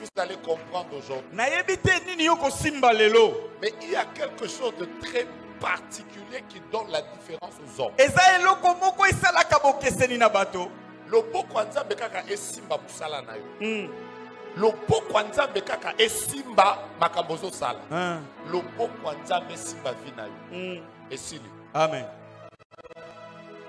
vous allez comprendre aujourd'hui, Nayebi te nini yo kosimba lelo. mais il y a quelque chose de très particulier qui donne la différence aux hommes. Eza eloko moko esalaka bokeseni na bato. Loboko ya Nzambe kaka esimba musala na yo. Loboko ya Nzambe kaka esimba makambo ozosala. Loboko ya Nzambe esimba vi na yo. Esili. Amen.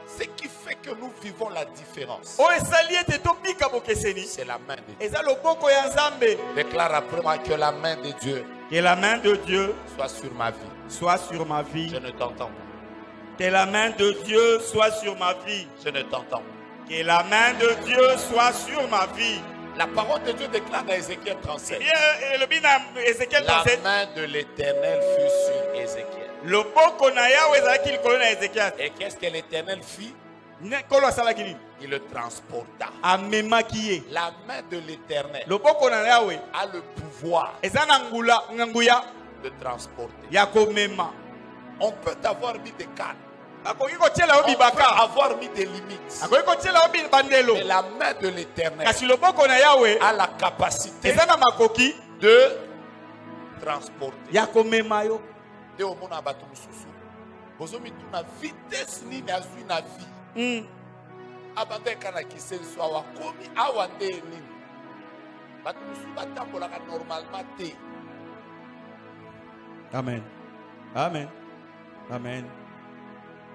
Ce qui fait que nous vivons la différence, O esali ete tobika bokeseni. c'est la main de Dieu. Eza loboko ya Nzambe. Déclare après moi que la main de Dieu Que la main de Dieu soit sur ma vie. soit sur ma vie. Je ne t'entends pas. Que la main de Dieu soit sur ma vie. Je ne t'entends pas. Que la main de Dieu soit sur ma vie. La parole de Dieu déclare dans Ézéchiel 37. Bien, le bina Ézéchiel La 37. main de l'Éternel fut sur Ézéchiel. Loboko na Yahweh ezalaki likolo na Ézéchiel. Et qu'est-ce que l'Éternel fit? Kolo asalaki nini? Il le transporta. Amemaki ye. La main de l'Éternel Loboko na Yahweh a le pouvoir eza na nguya de transporter. ya komema. On peut avoir mis des cadres. Akoki kotiela On yo peut bibaka. avoir mis des limites. Akoki kotiela yo bandelo. Mais la main de l'Éternel Kasi loboko na Yahweh a la capacité eza na makoki de transporter. ya komema yo. De omona bato mususu. Bozomi tuna vitesse nini azui na vie. Abanda kana kisenso awa komi awa nde nini. Bato mususu batambolaka normalement te. Amen. Amen. Amen.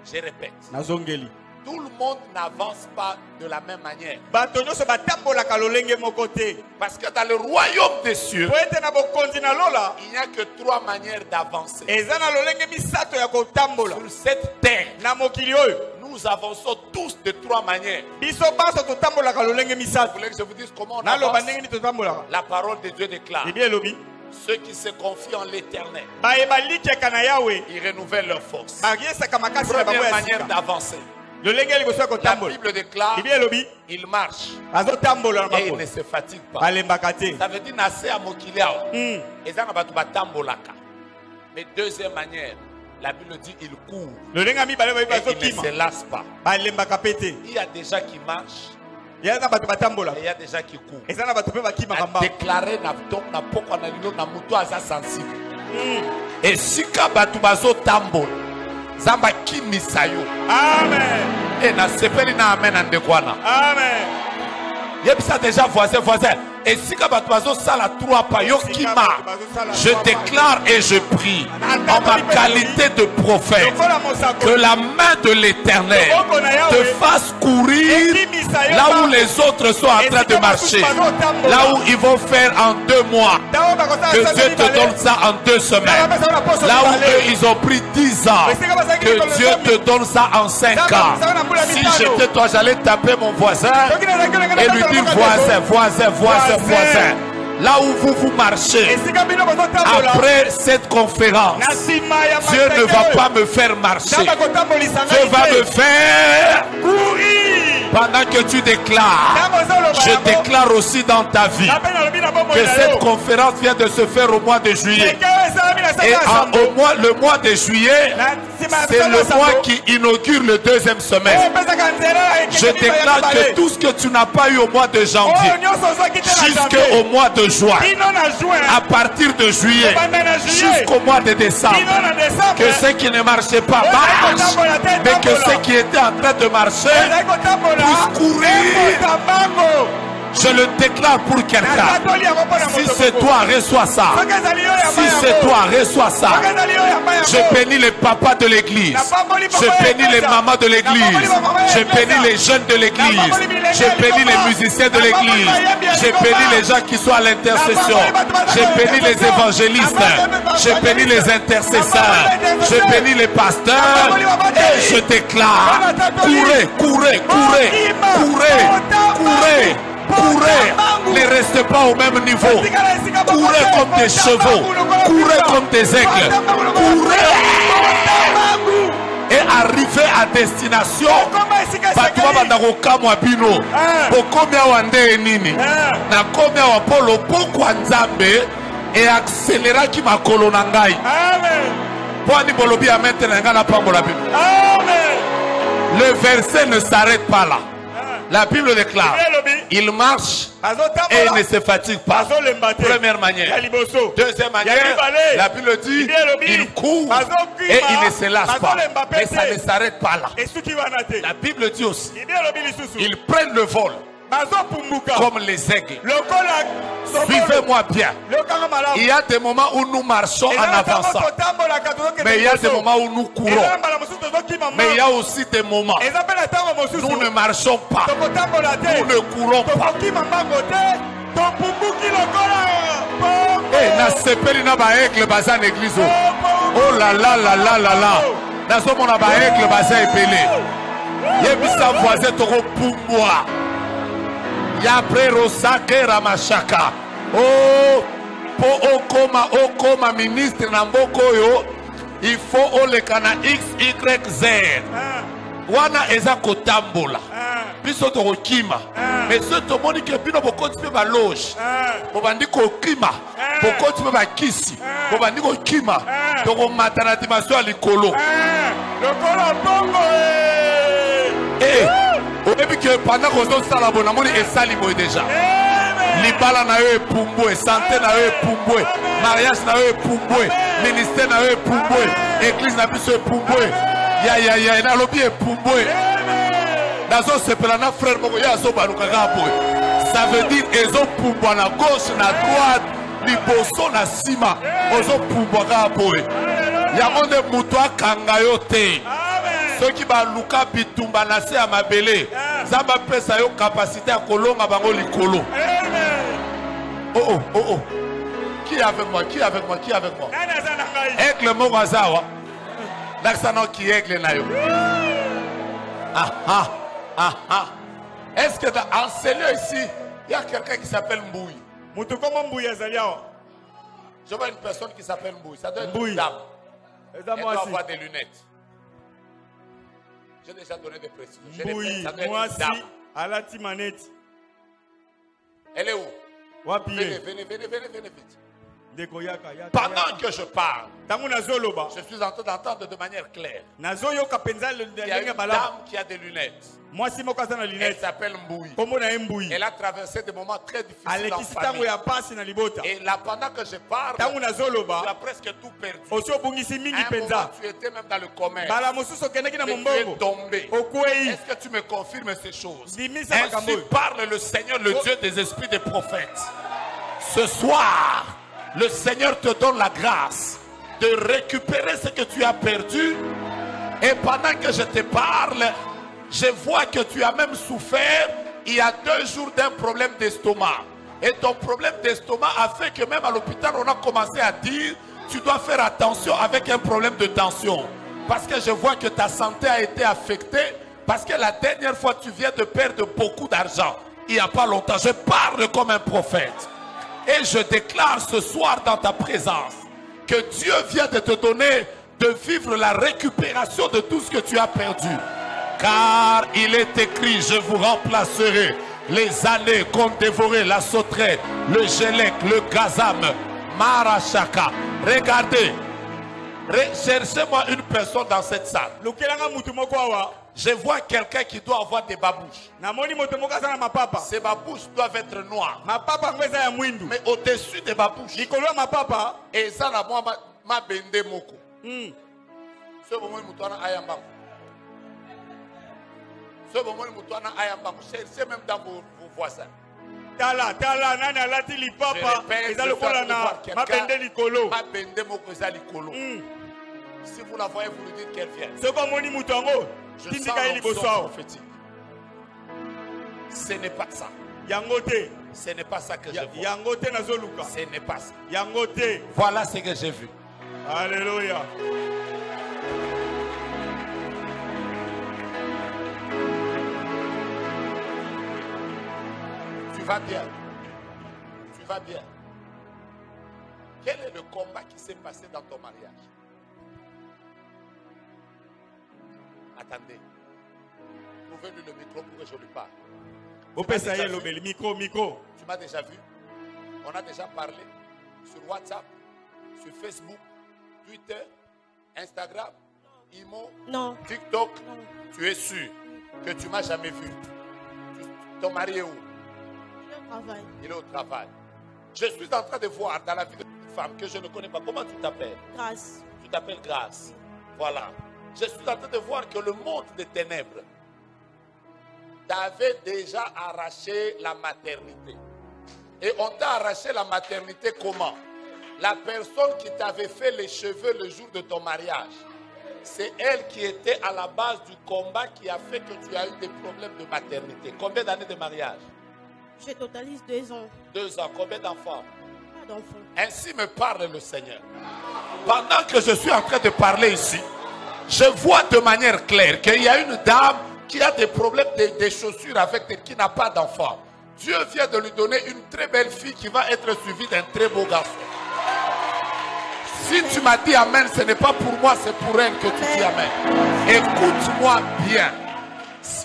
Je répète. Nazongeli. Tout le monde n'avance pas de la même manière. Bato nyonso batambolaka lolenge moko te. Parce que dans le royaume des cieux, Po ete na bokonzi na lola il n'y a que 3 manières d'avancer. eza na lolenge misato ya kotambola. Sur cette terre, Na mokili oyo nous avançons tous de 3 manières. biso banso totambolaka lolenge Vous misato. voulez que je vous dise comment on Naloba avance? ndenge nini totambolaka. La parole de Dieu déclare, Bible elobi ceux qui se confient en l'Éternel, bayeba likeka na Yahweh ils renouvellent leur force. bayesaka makasi na bango Première ya manière sika. d'avancer. Lolenge ya liboso ya La kotambola. Bible déclare, Bible elobi il marche azotambola na et il ne makolo. se fatigue pas. Balembaka te. Ça veut dire nase à mokili awa. Eza na bato batambolaka. Mais deuxième manière, la Bible dit il court Lolenge ya mibale bayebi et il ne bazokima. se lasse pas. Balembaka pe te. Il y a des gens qui marchent Eza na bato batambola. et il y a des gens qui courent. Eza na bato pe bakimaka A mba. déclaré na poko na lilo na mutu aza sensible. Et sika bato bazotambola zamba kimisa yo. Amen. Et na sepeli na amen na ndeko wana. Amen. Yebisa déjà voisin Et si Kabatoazo sala 3 pas Yokima, je déclare et je prie en ma qualité de prophète que la main de l'Éternel te fasse courir là où les autres sont en train de marcher, là où ils vont faire en 2 mois, que Dieu te donne ça en 2 semaines, là où eux ils ont pris 10 ans, que Dieu te donne ça en 5 ans. Si j'étais toi, j'allais taper mon voisin et lui dire voisin. Là où vous marchez, après cette conférence, Dieu ne va pas me faire marcher. Dieu va me faire courir. Pendant que tu déclares, je déclare aussi dans ta vie que cette conférence vient de se faire au mois de juillet. Et le mois de juillet, c'est le mois qui inaugure le 2e semestre. Je déclare que tout ce que tu n'as pas eu au mois de janvier, jusqu'au mois de juin, à partir de juillet, jusqu'au mois de décembre, que ceux qui ne marchaient pas marchent, mais que ceux qui étaient en train de marcher puissent courir. Je le déclare pour quelqu'un. Si c'est toi, reçois ça. Si c'est toi, reçois ça. Je bénis les papas de l'église. Je bénis les mamans de l'église. Je bénis les jeunes de l'église. Je bénis les musiciens de l'église. Je bénis les gens qui sont à l'intercession. Je bénis les évangélistes. Je bénis les intercesseurs. Je bénis les pasteurs. Et je déclare, courez. Ne restez pas au même niveau. Courez comme des chevaux. Courez comme des aigles. Courez. Et arrivez à destination. Batuwa bandako kamwa bino. Bokomia wande nini. Na komia wa polo pokwa nzambe. Et accélérera qui ma kolonangai. Amen. Poni bolobi amen tenanga na pambola bino. Amen. Le verset ne s'arrête pas là. La Bible déclare, il marche et il ne se fatigue pas. Première manière. Deuxième manière, la Bible dit, il court et il ne se lasse pas. Mais ça ne s'arrête pas là. La Bible dit aussi, ils prennent le vol comme les aigles. Suivez-moi bien. Il y a des moments où nous marchons en avançant, mais il y a des moments où nous courons. Mais il y a aussi des moments où nous ne marchons pas, nous ne courons pas. Na sepeli na ba aigle baza na église. Oh là là là là là là. Na so mona ba aigle baza epelé. Yebisa voisin toko pumbwa. Ya prerosake ramashaka. Oh, po okoma ministre na mboko yo. Il faut olekana X, Y, Z. Wana eza kotambola. Biso to kima. Mais ce to moni ke bino bokoti pe ba loge. Bobandi ko kima. Bokoti pe ba kisi. Bobandi ko kima. To ko matana dimension ya likolo. Lokolo bongo oyebi ke pendant qu'on sala bona moni esali boy déjà. Libala na yo epumbwe, santé na yo epumbwe, mariage na yo epumbwe, ministère na yo epumbwe, église na biso epumbwe. Ya na lobi epumbwe. Nazo sepela na frère moko ya so baluka gaboy. Ça veut dire ezo pumbwa na gauche na droite, liboso na sima, ozo pumbwa gaboy. Ya monde muto akanga yo te. Ceux qui va luka bitumba na se ya mabele, zamba pesa yo capacité à kolonga bango likolo. Oh. Qui est avec moi? Aigle Morazawa. L'accent qui aigle na yo. Est-ce que dans enseignant ici, il y a quelqu'un qui s'appelle Mboui? Je vois une personne qui s'appelle Mboui. Ça doit être une dame. Elle doit avoir des lunettes. J'ai déjà donné des précisions. Mboui, moi aussi, à la Timanette. Elle est où? Wapi? Venez vite. Pendant que je parle, je suis en train d'entendre de manière claire. Il y a une dame qui a des lunettes. Elle s'appelle Mboui. Elle a traversé des moments très difficiles en famille. Et là, pendant que je parle, tu as presque tout perdu. À un moment, tu étais même dans le commerce. Mais tu es tombé. Est-ce que tu me confirmes ces choses? Ainsi parle le Seigneur, le Dieu des esprits des prophètes. Ce soir, le Seigneur te donne la grâce de récupérer ce que tu as perdu. Et pendant que je te parle, je vois que tu as même souffert il y a 2 jours d'un problème d'estomac. Et ton problème d'estomac a fait que même à l'hôpital, on a commencé à dire tu dois faire attention avec un problème de tension. Parce que je vois que ta santé a été affectée. Parce que la dernière fois, tu viens de perdre beaucoup d'argent. Il n'y a pas longtemps. Je parle comme un prophète. Et je déclare ce soir dans ta présence que Dieu vient de te donner de vivre la récupération de tout ce que tu as perdu. Car il est écrit, je vous remplacerai les années qu'ont dévoré la sauterelle, le gélec, le gazam, marachaka. Regardez, cherchez-moi une personne dans cette salle. Je vois quelqu'un qui doit avoir des babouches. Ces babouches doivent être noires. Mais au-dessus des babouches, et ça là, moi, ma bende moko. Ce moment, cherchez même dans vos voisins. Tala, nana lati li papa, ezali kola na mabende likolo. Mabende moko ezali likolo. Si vous la voyez, vous lui dites qu'elle vient. Ce qu'on moni mutango, je sens l'onction prophétique. Ce n'est pas ça. Yangote. Ce n'est pas ça que je vois. Yangote nazoluka. Ce n'est pas ça. Yangote. Voilà ce que j'ai vu. Alléluia. Tu vas bien. Tu vas bien. Quel est le combat qui s'est passé dans ton mariage? Attendez. Trouvez-lui le micro pour que je lui parle. Micro. Tu m'as déjà vu? On a déjà parlé sur WhatsApp, sur Facebook, Twitter, Instagram, Imo, non. TikTok. Non. Tu es sûr que tu ne m'as jamais vu? Ton mari est où? Il est au travail. Je suis en train de voir dans la vie de cette femme que je ne connais pas. Comment tu t'appelles? Grâce. Tu t'appelles Grâce. Voilà. Je suis en train de voir que le monde des ténèbres t'avait déjà arraché la maternité. Et on t'a arraché la maternité comment? La personne qui t'avait fait les cheveux le jour de ton mariage, c'est elle qui était à la base du combat qui a fait que tu as eu des problèmes de maternité. Combien d'années de mariage? Je totalise 2 ans. 2 ans. Combien d'enfants? Pas d'enfants. Ainsi me parle le Seigneur. Pendant que je suis en train de parler ici, je vois de manière claire qu'il y a une dame qui a des problèmes des chaussures qui n'a pas d'enfant. Dieu vient de lui donner une très belle fille qui va être suivie d'un très beau garçon. Si tu m'as dit Amen, ce n'est pas pour moi, c'est pour elle que tu dis Amen. Écoute-moi bien.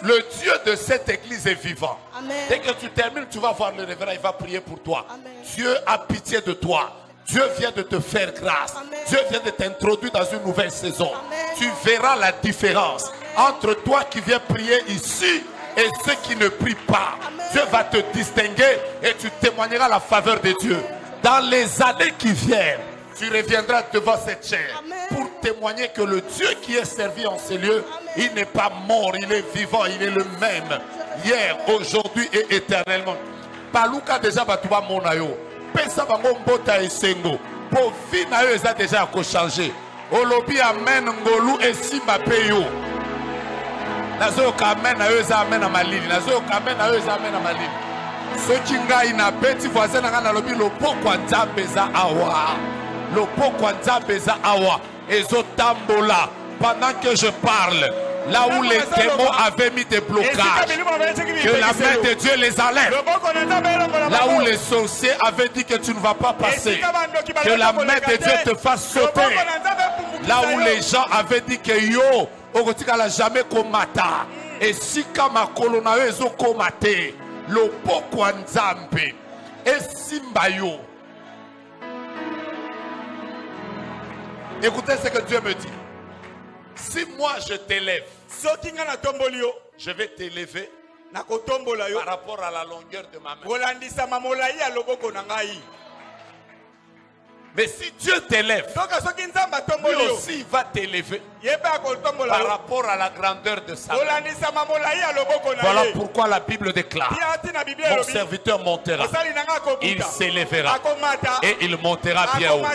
Le Dieu de cette église est vivant. Amen. Dès que tu termines, tu vas voir le révérend, il va prier pour toi. Amen. Dieu a pitié de toi. Dieu vient de te faire grâce. Amen. Dieu vient de t'introduire dans une nouvelle saison. Amen. Tu verras la différence entre toi qui viens prier ici et ceux qui ne prient pas. Amen. Dieu va te distinguer et tu témoigneras la faveur de Dieu. Dans les années qui viennent, tu reviendras devant cette chair pour témoigner que le Dieu qui est servi en ces lieux, il n'est pas mort, il est vivant, il est le même. Hier, aujourd'hui et éternellement. Paluka déjà batuba monayo. Pesa bango mbota esengo. Po vie na yo eza déjà ko changer. Olobi amen ngolu esimba peyo. Nazo kamen na yo eza amen na malili. Nazo kamen na yo eza amen na malili. Soki ngai na beti voisin na ngana lobi lopoko nzambe za awa. Lopoko nzambe za awa. Ezotambola pendant que je parle. Là où les démons avaient mis des blocages, que la main de Dieu les enlève. Là où les sorciers avaient dit que tu ne vas pas passer, que la main de Dieu te fasse sauter. Là où les gens avaient dit que yo, okotikala jamais komata. Et si kama kolona yo ezo komate, lopoko nzambe, et simba yo. Écoutez ce que Dieu me dit. Si moi je t'élève, je vais t'élever par rapport à la longueur de ma main. Mais si Dieu t'élève, lui aussi il va t'élever par rapport à la grandeur de sa main. Voilà pourquoi la Bible déclare: mon serviteur montera, il s'élèvera et il montera bien haut.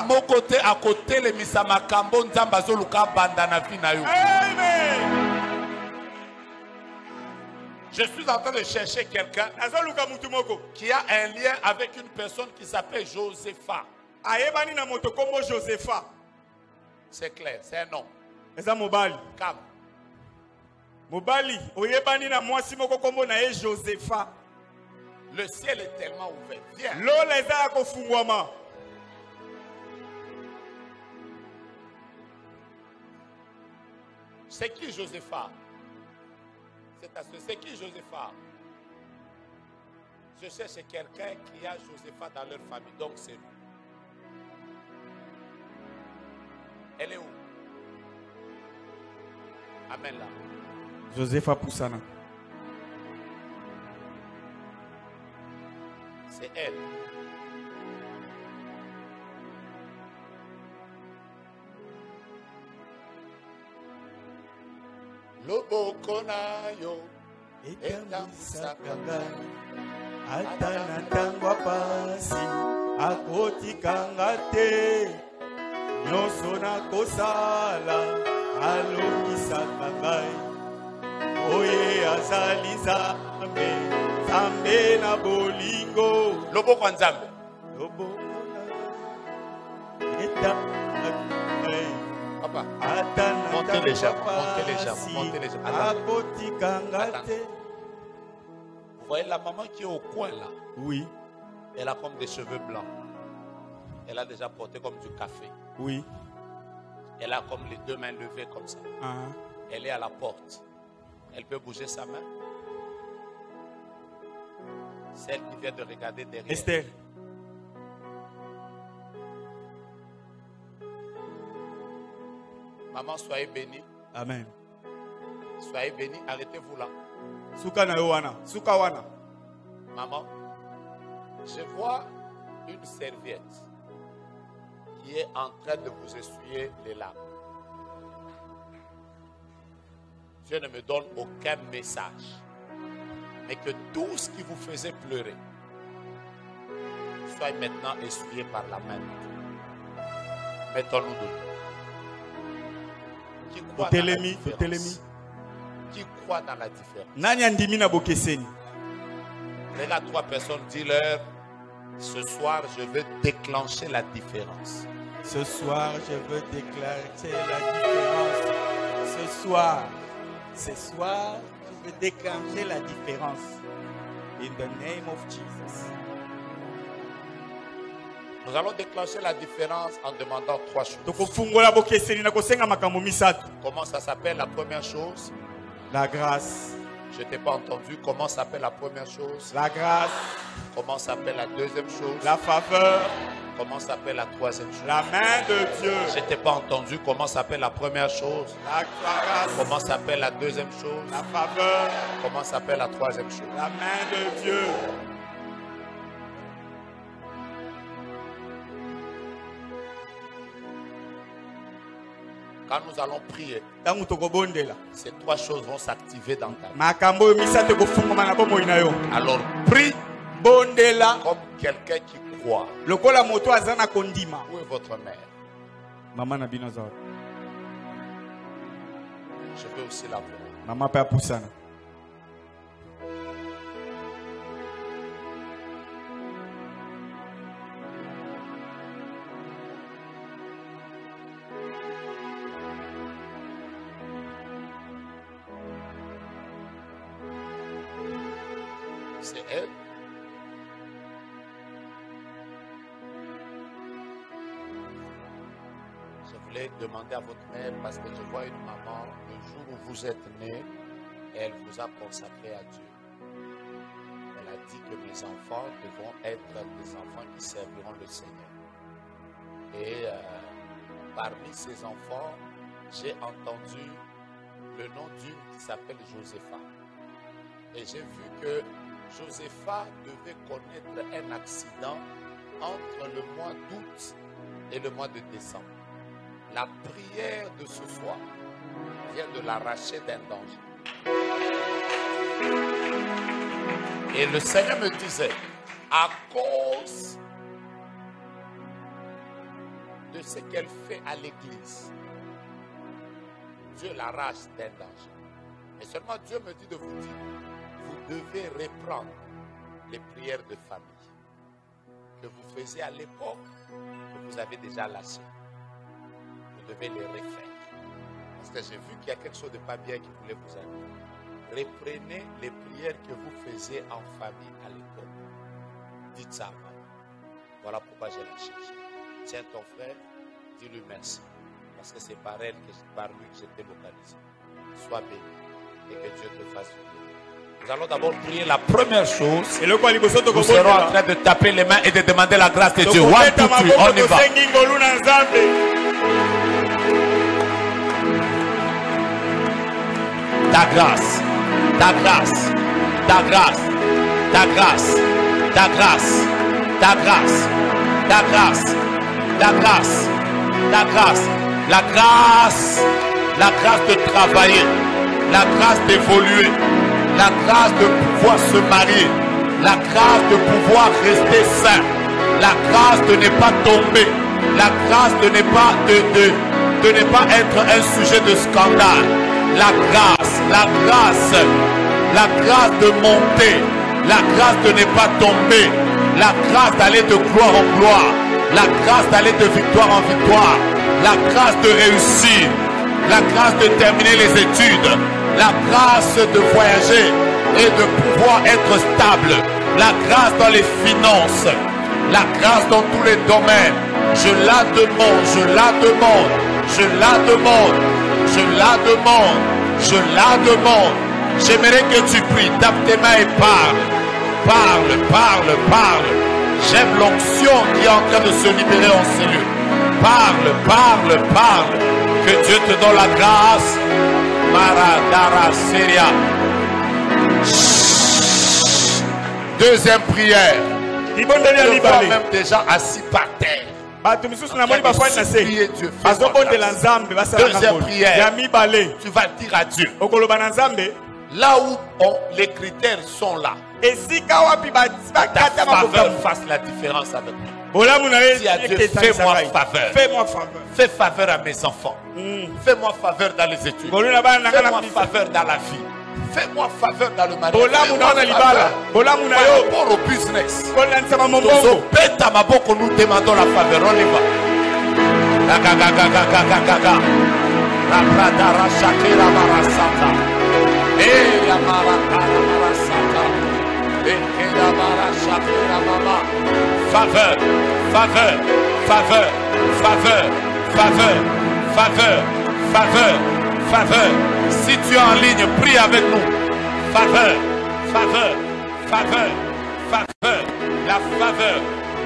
Mon côté à côté, les misamakambo nzambazo luka bandana vina yo. Je suis en train de chercher quelqu'un qui a un lien avec une personne qui s'appelle Josepha. C'est clair, c'est un nom. Cam. Le ciel est tellement ouvert. Viens. C'est qui Josepha? C'est qui Josepha? Je cherche quelqu'un qui a Josepha dans leur famille. Donc c'est lui. Elle est où? Amen là. Josepha Poussana. C'est elle. Loboko na yo etambisaka ngai ata na ntango ya pasi akotikanga te nyonso nakosala alokisaka ngai oye azali nzambe nzambe na bolingo loboko ya nzambe loboko etambisaka ngai. Papa, Attends, montez légèrement, montez légèrement, montez légèrement. Vous voyez la maman qui est au coin là? Oui. Elle a comme des cheveux blancs. Elle a déjà porté comme du café. Oui. Elle a comme les deux mains levées comme ça. Elle est à la porte. Elle peut bouger sa main. Celle qui vient de regarder derrière. Esther. Maman, soyez bénie. Amen. Soyez bénie. Arrêtez-vous là. Sukawana. Maman, je vois une serviette qui est en train de vous essuyer les larmes. Dieu ne me donne aucun message, mais que tout ce qui vous faisait pleurer soit maintenant essuyé par la main. Mettons-nous debout. Qui croit dans la différence? Qui croit dans la différence? Regarde 3 personnes, dis-leur: ce soir je veux déclencher la différence. Ce soir je veux déclencher la différence. Ce soir je veux déclencher la différence. In the name of Jesus. Nous allons déclencher la différence en demandant 3 choses. Comment ça s'appelle la première chose? La grâce. Je ne t'ai pas entendu. Comment s'appelle la première chose? La grâce. Comment s'appelle la deuxième chose? La faveur. Comment s'appelle la troisième chose? La main de Dieu. Je ne t'ai pas entendu. Comment s'appelle la première chose? La grâce. Comment s'appelle la deuxième chose? La faveur. Comment s'appelle la troisième chose? La main de Dieu. Quand nous allons prier, ces 3 choses vont s'activer dans ta vie. Alors prie comme quelqu'un qui croit. Où est votre mère? Je veux aussi la voir. C'est elle. Je voulais demander à votre mère, parce que je vois une maman, le jour où vous êtes né, elle vous a consacré à Dieu. Elle a dit que mes enfants devront être des enfants qui serviront le Seigneur. Et parmi ses enfants, j'ai entendu le nom d'une qui s'appelle Josepha. Et j'ai vu que Josepha devait connaître un accident entre le mois d'août et le mois de décembre. La prière de ce soir vient de l'arracher d'un danger. Et le Seigneur me disait, à cause de ce qu'elle fait à l'église, Dieu l'arrache d'un danger. Et seulement Dieu me dit de vous dire, vous devez reprendre les prières de famille que vous faisiez à l'époque, que vous avez déjà lâchées. Vous devez les refaire. Parce que j'ai vu qu'il y a quelque chose de pas bien qui voulait vous arriver. Reprenez les prières que vous faisiez en famille à l'époque. Dites ça à maman. Voilà pourquoi je la cherche. Tiens ton frère, dis-lui merci. Parce que c'est par elle, par lui que j'étais localisé. Sois béni et que Dieu te fasse du bien. Nous allons d'abord prier la première chose. Nous serons en train de taper les mains et de demander la grâce de Dieu. One, two, three, on y va. Ta grâce, ta grâce, ta grâce, ta grâce, ta grâce, ta grâce, ta grâce, ta grâce, ta grâce, la grâce, la grâce de travailler, la grâce d'évoluer, la grâce de pouvoir se marier, la grâce de pouvoir rester sain, la grâce de ne pas tomber, la grâce de ne pas être un sujet de scandale, la grâce, la grâce, la grâce de monter, la grâce de ne pas tomber, la grâce d'aller de gloire en gloire, la grâce d'aller de victoire en victoire, la grâce de réussir, la grâce de terminer les études, la grâce de voyager et de pouvoir être stable, la grâce dans les finances, la grâce dans tous les domaines. Je la demande, je la demande, je la demande, je la demande, je la demande. J'aimerais que tu pries, tape tes mains et parle, parle, parle, parle. J'aime l'onction qui est en train de se libérer en cellule. Parle, parle, parle. Que Dieu te donne la grâce. Maradara Seria. Deuxième prière. Je vois même déjà assis par terre. Deuxième prière. Tu vas dire à Dieu. Là où les critères sont là. Ta faveur fasse la différence avec moi. Dis à Dieu, fais-moi faveur. Fais-moi faveur. Fais faveur à mes enfants. Fais-moi faveur dans les études. Fais-moi faveur dans la vie. Fais-moi faveur dans le mariage. Fais-moi faveur au business. Nous demandons la faveur. On y va. Faveur, faveur, faveur, faveur, faveur, faveur, faveur, faveur. Si tu es en ligne, prie avec nous. Faveur, faveur, faveur, faveur, la faveur,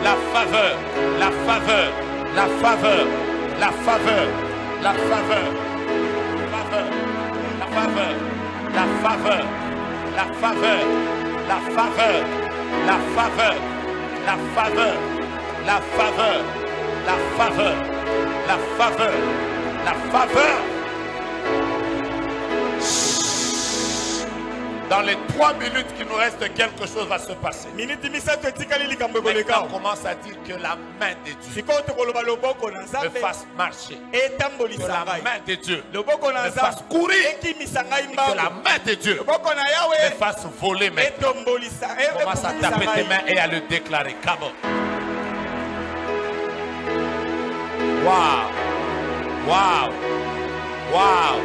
la faveur, la faveur, la faveur, la faveur, la faveur, faveur, la faveur, la faveur, la faveur, la faveur, la faveur, la faveur, la faveur, la faveur, la faveur, la faveur. Dans les 3 minutes qui nous restent, quelque chose va se passer. Maintenant, on commence à dire que la main de Dieu me fasse marcher. Que la main de Dieu me fasse courir. Et que la main de Dieu me fasse voler maintenant. Commence à taper tes mains et à le déclarer. Come on. Wow. Wow. Wow.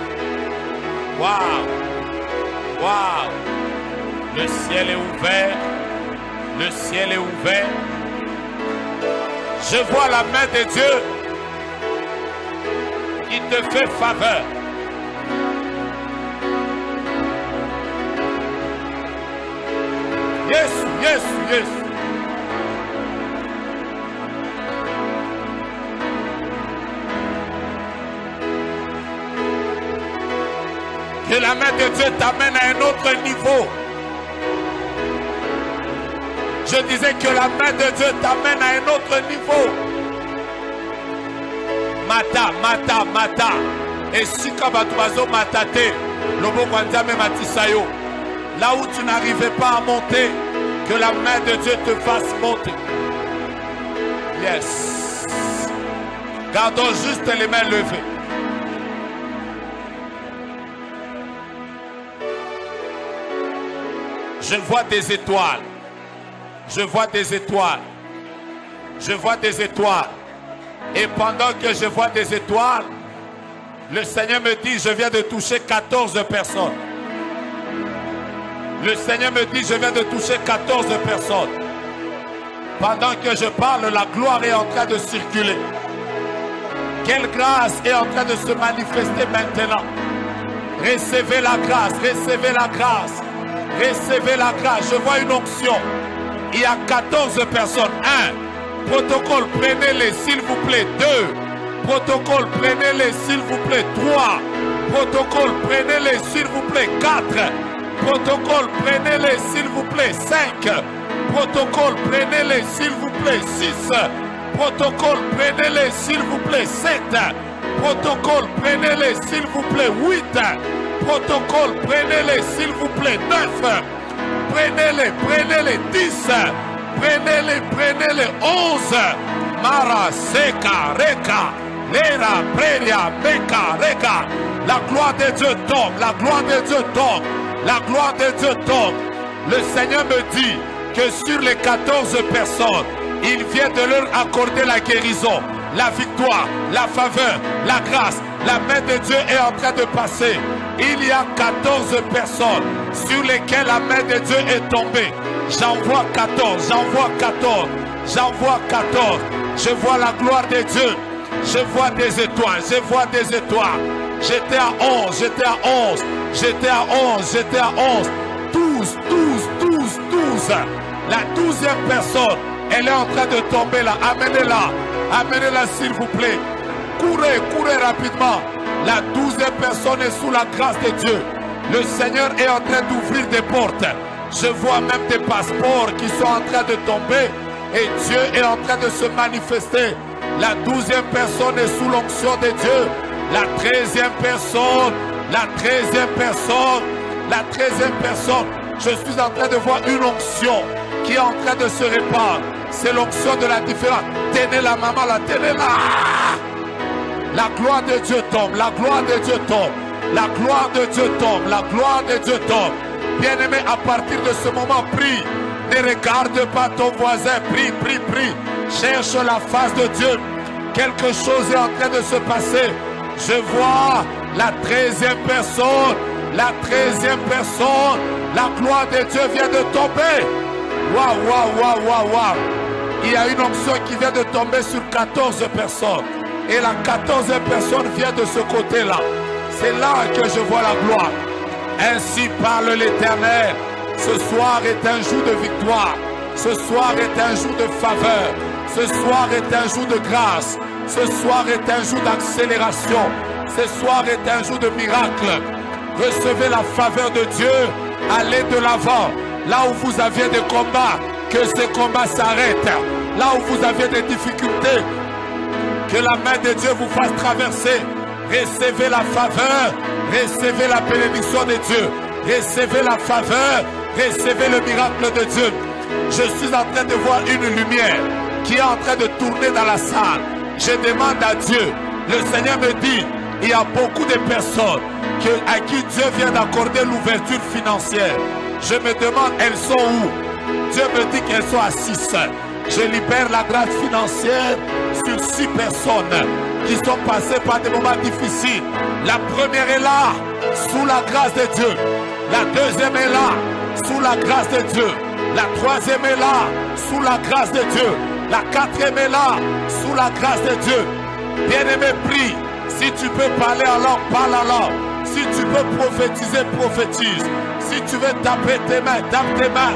Wow. Wow. Le ciel est ouvert. Le ciel est ouvert. Je vois la main de Dieu qui te fait faveur. Yes, yes, yes. de Dieu t'amène à un autre niveau. Je disais que la main de Dieu t'amène à un autre niveau. Mata. Et si kabatubazo matate, lobo kwanzame matisayo. Là où tu n'arrivais pas à monter, que la main de Dieu te fasse monter. Yes. Gardons juste les mains levées. Je vois des étoiles. Je vois des étoiles. Je vois des étoiles. Et pendant que je vois des étoiles, le Seigneur me dit, je viens de toucher 14 personnes. Le Seigneur me dit, je viens de toucher 14 personnes. Pendant que je parle, la gloire est en train de circuler. Quelle grâce est en train de se manifester maintenant. Recevez la grâce, recevez la grâce, recevez la grâce. Je vois une onction. Il y a 14 personnes. 1. Protocole, prenez-les s'il vous plaît. 2. Protocole, prenez-les s'il vous plaît. 3. Protocole, prenez-les s'il vous plaît. 4. Protocole, prenez-les s'il vous plaît. 5. Protocole, prenez-les s'il vous plaît. 6. Protocole, prenez-les s'il vous plaît. 7. Protocole, prenez-les s'il vous plaît. 8. Protocole, prenez-les s'il vous plaît. 9. Prenez-les. 10. Prenez-les. 11. Mara, Seka, Reka, Lera, Preria, Meka, Reka. La gloire de Dieu tombe. La gloire de Dieu tombe. La gloire de Dieu tombe. Le Seigneur me dit que sur les 14 personnes, il vient de leur accorder la guérison, la victoire, la faveur, la grâce. La main de Dieu est en train de passer. Il y a 14 personnes sur lesquelles la main de Dieu est tombée. J'en vois 14, j'en vois 14, j'en vois 14. Je vois la gloire de Dieu. Je vois des étoiles, je vois des étoiles. J'étais à 11, j'étais à 11, j'étais à 11, j'étais à 11. 12. La 12e personne, elle est en train de tomber là. Amenez-la s'il vous plaît. Courez rapidement. La 12e personne est sous la grâce de Dieu. Le Seigneur est en train d'ouvrir des portes. Je vois même des passeports qui sont en train de tomber. Et Dieu est en train de se manifester. La 12e personne est sous l'onction de Dieu. La 13e personne. Je suis en train de voir une onction qui est en train de se répandre. C'est l'onction de la différence. Tenez-la, maman, tenez-la. La gloire de Dieu tombe. La gloire de Dieu tombe. La gloire de Dieu tombe. La gloire de Dieu tombe. Bien-aimé, à partir de ce moment, prie. Ne regarde pas ton voisin. Prie. Cherche la face de Dieu. Quelque chose est en train de se passer. Je vois la 13e personne. La 13e personne. La gloire de Dieu vient de tomber. Waouh. Il y a une onction qui vient de tomber sur 14 personnes. Et la 14e personne vient de ce côté-là. C'est là que je vois la gloire. Ainsi parle l'Éternel. Ce soir est un jour de victoire. Ce soir est un jour de faveur. Ce soir est un jour de grâce. Ce soir est un jour d'accélération. Ce soir est un jour de miracle. Recevez la faveur de Dieu. Allez de l'avant. Là où vous aviez des combats, que ces combats s'arrêtent. Là où vous aviez des difficultés, que la main de Dieu vous fasse traverser. Recevez la faveur. Recevez la bénédiction de Dieu. Recevez la faveur. Recevez le miracle de Dieu. Je suis en train de voir une lumière qui est en train de tourner dans la salle. Je demande à Dieu. Le Seigneur me dit, il y a beaucoup de personnes à qui Dieu vient d'accorder l'ouverture financière. Je me demande, elles sont où? Dieu me dit qu'elles sont à 6. Je libère la grâce financière sur 6 personnes qui sont passées par des moments difficiles. La première est là, sous la grâce de Dieu. La deuxième est là, sous la grâce de Dieu. La troisième est là, sous la grâce de Dieu. La quatrième est là, sous la grâce de Dieu. Bien-aimé, prie. Si tu peux parler en langue, parle en langue. Si tu peux prophétiser, prophétise. Si tu veux taper tes mains, tape tes mains.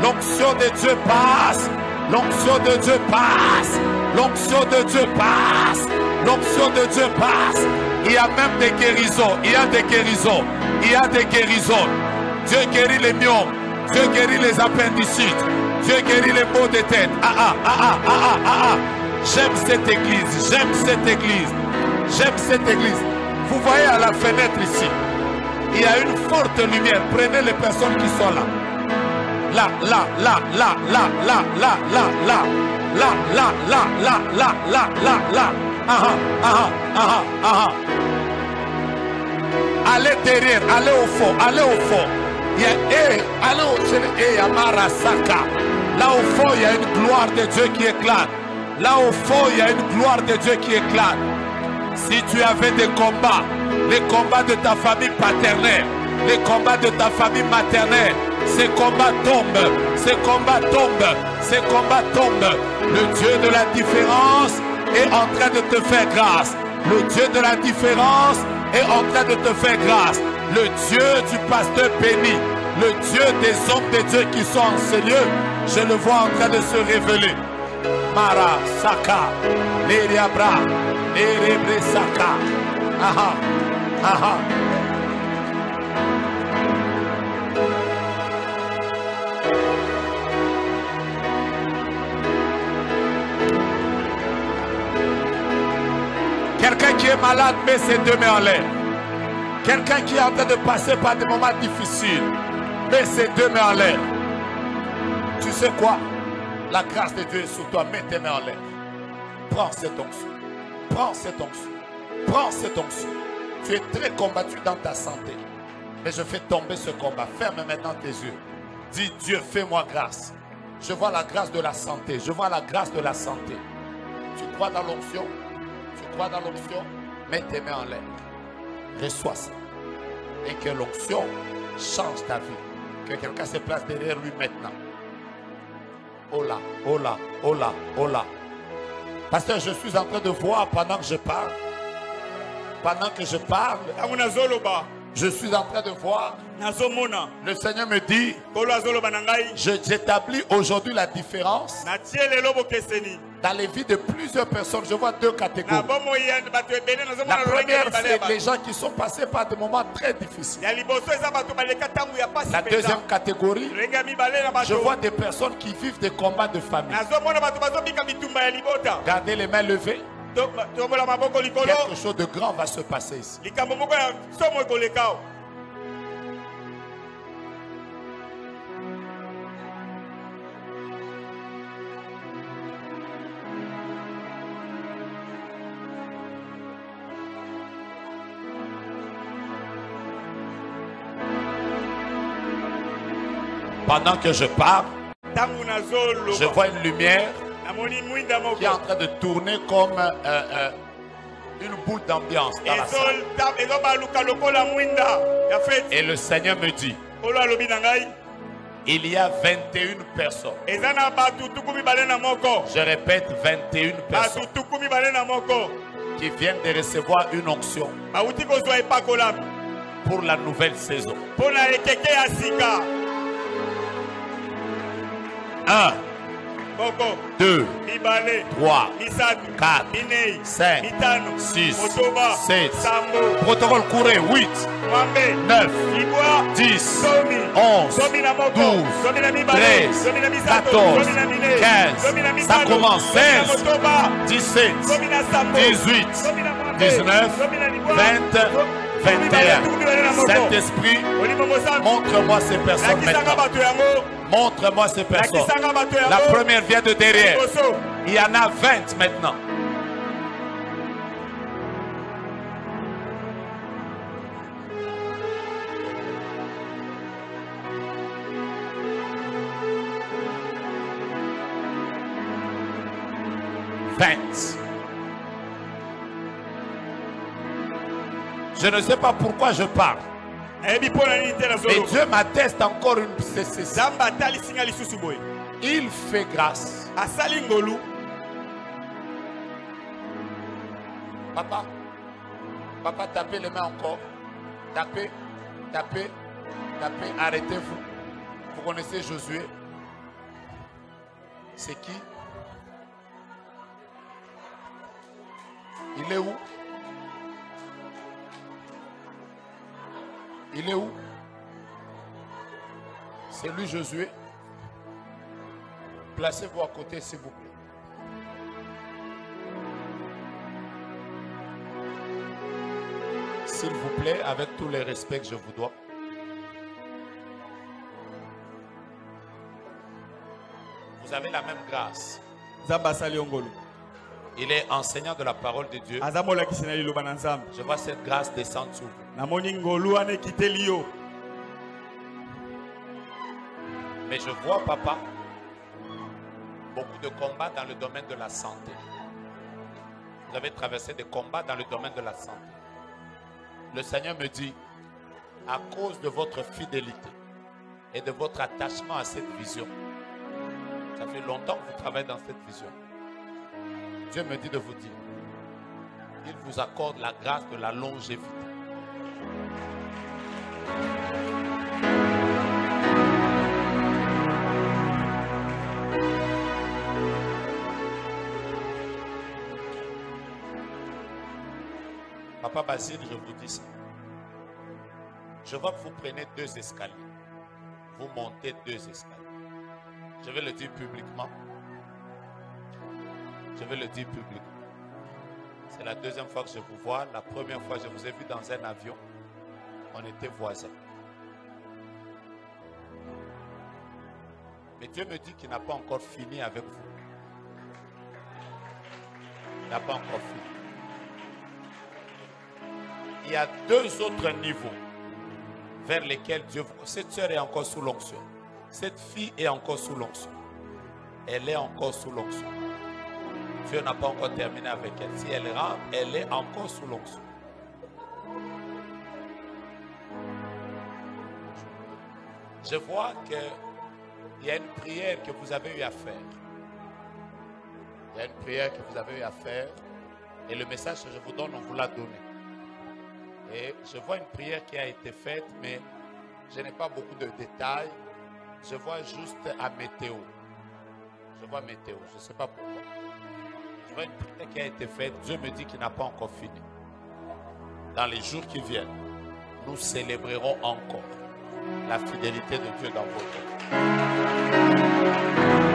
L'onction de Dieu passe. L'onction de Dieu passe. L'onction de Dieu passe. L'onction de Dieu passe. Il y a même des guérisons. Il y a des guérisons. Il y a des guérisons. Dieu guérit les myomes. Dieu guérit les appendicites. Dieu guérit les maux de tête. J'aime cette église. J'aime cette église. J'aime cette église. Vous voyez à la fenêtre ici. Il y a une forte lumière. Prenez les personnes qui sont là. Là. Allez derrière, allez au fond, allez au fond. Il y a, allez au fond, Marasaka. Là au fond, il y a une gloire de Dieu qui éclate. Là au fond, il y a une gloire de Dieu qui éclate. Si tu avais des combats, les combats de ta famille paternelle, les combats de ta famille maternelle, ces combats tombent, ces combats tombent, ces combats tombent. Le Dieu de la différence est en train de te faire grâce. Le Dieu de la différence est en train de te faire grâce. Le Dieu du pasteur béni, le Dieu des hommes de Dieu qui sont en ce lieu, je le vois en train de se révéler. Mara, Saka, Leriabra, Lerebre Saka. Quelqu'un qui est malade met ses deux mains en l'air. Quelqu'un qui est en train de passer par des moments difficiles met ses deux mains en l'air. Tu sais quoi? La grâce de Dieu est sur toi. Mets tes mains en l'air. Prends cette onction. Prends cette onction. Prends cette onction. Tu es très combattu dans ta santé. Mais je fais tomber ce combat. Ferme maintenant tes yeux. Dis Dieu, fais-moi grâce. Je vois la grâce de la santé. Je vois la grâce de la santé. Tu crois dans l'onction? Tu crois dans l'onction? Mets tes mains en l'air. Reçois ça. Et que l'onction change ta vie. Que quelqu'un se place derrière lui maintenant. Oh là, oh là, oh là, oh là. Pasteur, je suis en train de voir pendant que je parle. Pendant que je parle, je suis en train de voir. Le Seigneur me dit, j'établis aujourd'hui la différence dans les vies de plusieurs personnes. Je vois deux catégories. La première, c'est les gens qui sont passés par des moments très difficiles. La deuxième catégorie, je vois des personnes qui vivent des combats de famille. Gardez les mains levées. Quelque chose de grand va se passer ici. Pendant que je parle, je vois une lumière qui est en train de tourner comme une boule d'ambiance dans la salle. Et le Seigneur me dit, il y a 21 personnes. Je répète, 21 personnes qui viennent de recevoir une onction pour la nouvelle saison. 1, 2, 3, 4, 5, 6, 7, protocole couré, 8, 9, 10, 11, 12, 13, 14, 15, ça commence, 16, 17, 18, 19, 20, 21. Saint-Esprit, montre-moi ces personnes maintenant. Montre-moi ces personnes. La première vient de derrière. Il y en a 20 maintenant. Je ne sais pas pourquoi je parle. Mais Dieu m'atteste encore une ceci. Il fait grâce. Papa, papa, tapez les mains encore. Tapez, tapez, tapez. Arrêtez-vous. Vous connaissez Josué? C'est qui? Il est où? Il est où? C'est lui, Josué. Placez-vous à côté, s'il vous plaît. S'il vous plaît, avec tous les respects que je vous dois. Vous avez la même grâce. Il est enseignant de la parole de Dieu. Je vois cette grâce descendre sur vous. Mais je vois, papa, beaucoup de combats dans le domaine de la santé. Vous avez traversé des combats dans le domaine de la santé. Le Seigneur me dit, à cause de votre fidélité et de votre attachement à cette vision, ça fait longtemps que vous travaillez dans cette vision. Dieu me dit de vous dire, il vous accorde la grâce de la longévité. Papa Basile, je vous dis ça. Je vois que vous prenez 2 escaliers. Vous montez 2 escaliers. Je vais le dire publiquement. Je vais le dire publiquement. C'est la 2e fois que je vous vois. La première fois, je vous ai vu dans un avion. On était voisins. Mais Dieu me dit qu'il n'a pas encore fini avec vous. Il n'a pas encore fini. Il y a 2 autres niveaux vers lesquels Dieu vous... Cette sœur est encore sous l'onction. Cette fille est encore sous l'onction. Elle est encore sous l'onction. Dieu n'a pas encore terminé avec elle. Si elle rentre, elle est encore sous l'onction. Je vois qu'il y a une prière que vous avez eu à faire. Il y a une prière que vous avez eu à faire. Et le message que je vous donne, on vous l'a donné. Et je vois une prière qui a été faite, mais je n'ai pas beaucoup de détails. Je vois juste à météo. Je vois météo, je ne sais pas pourquoi. Je vois une prière qui a été faite. Dieu me dit qu'il n'a pas encore fini. Dans les jours qui viennent, nous célébrerons encore la fidélité de Dieu dans votre vie.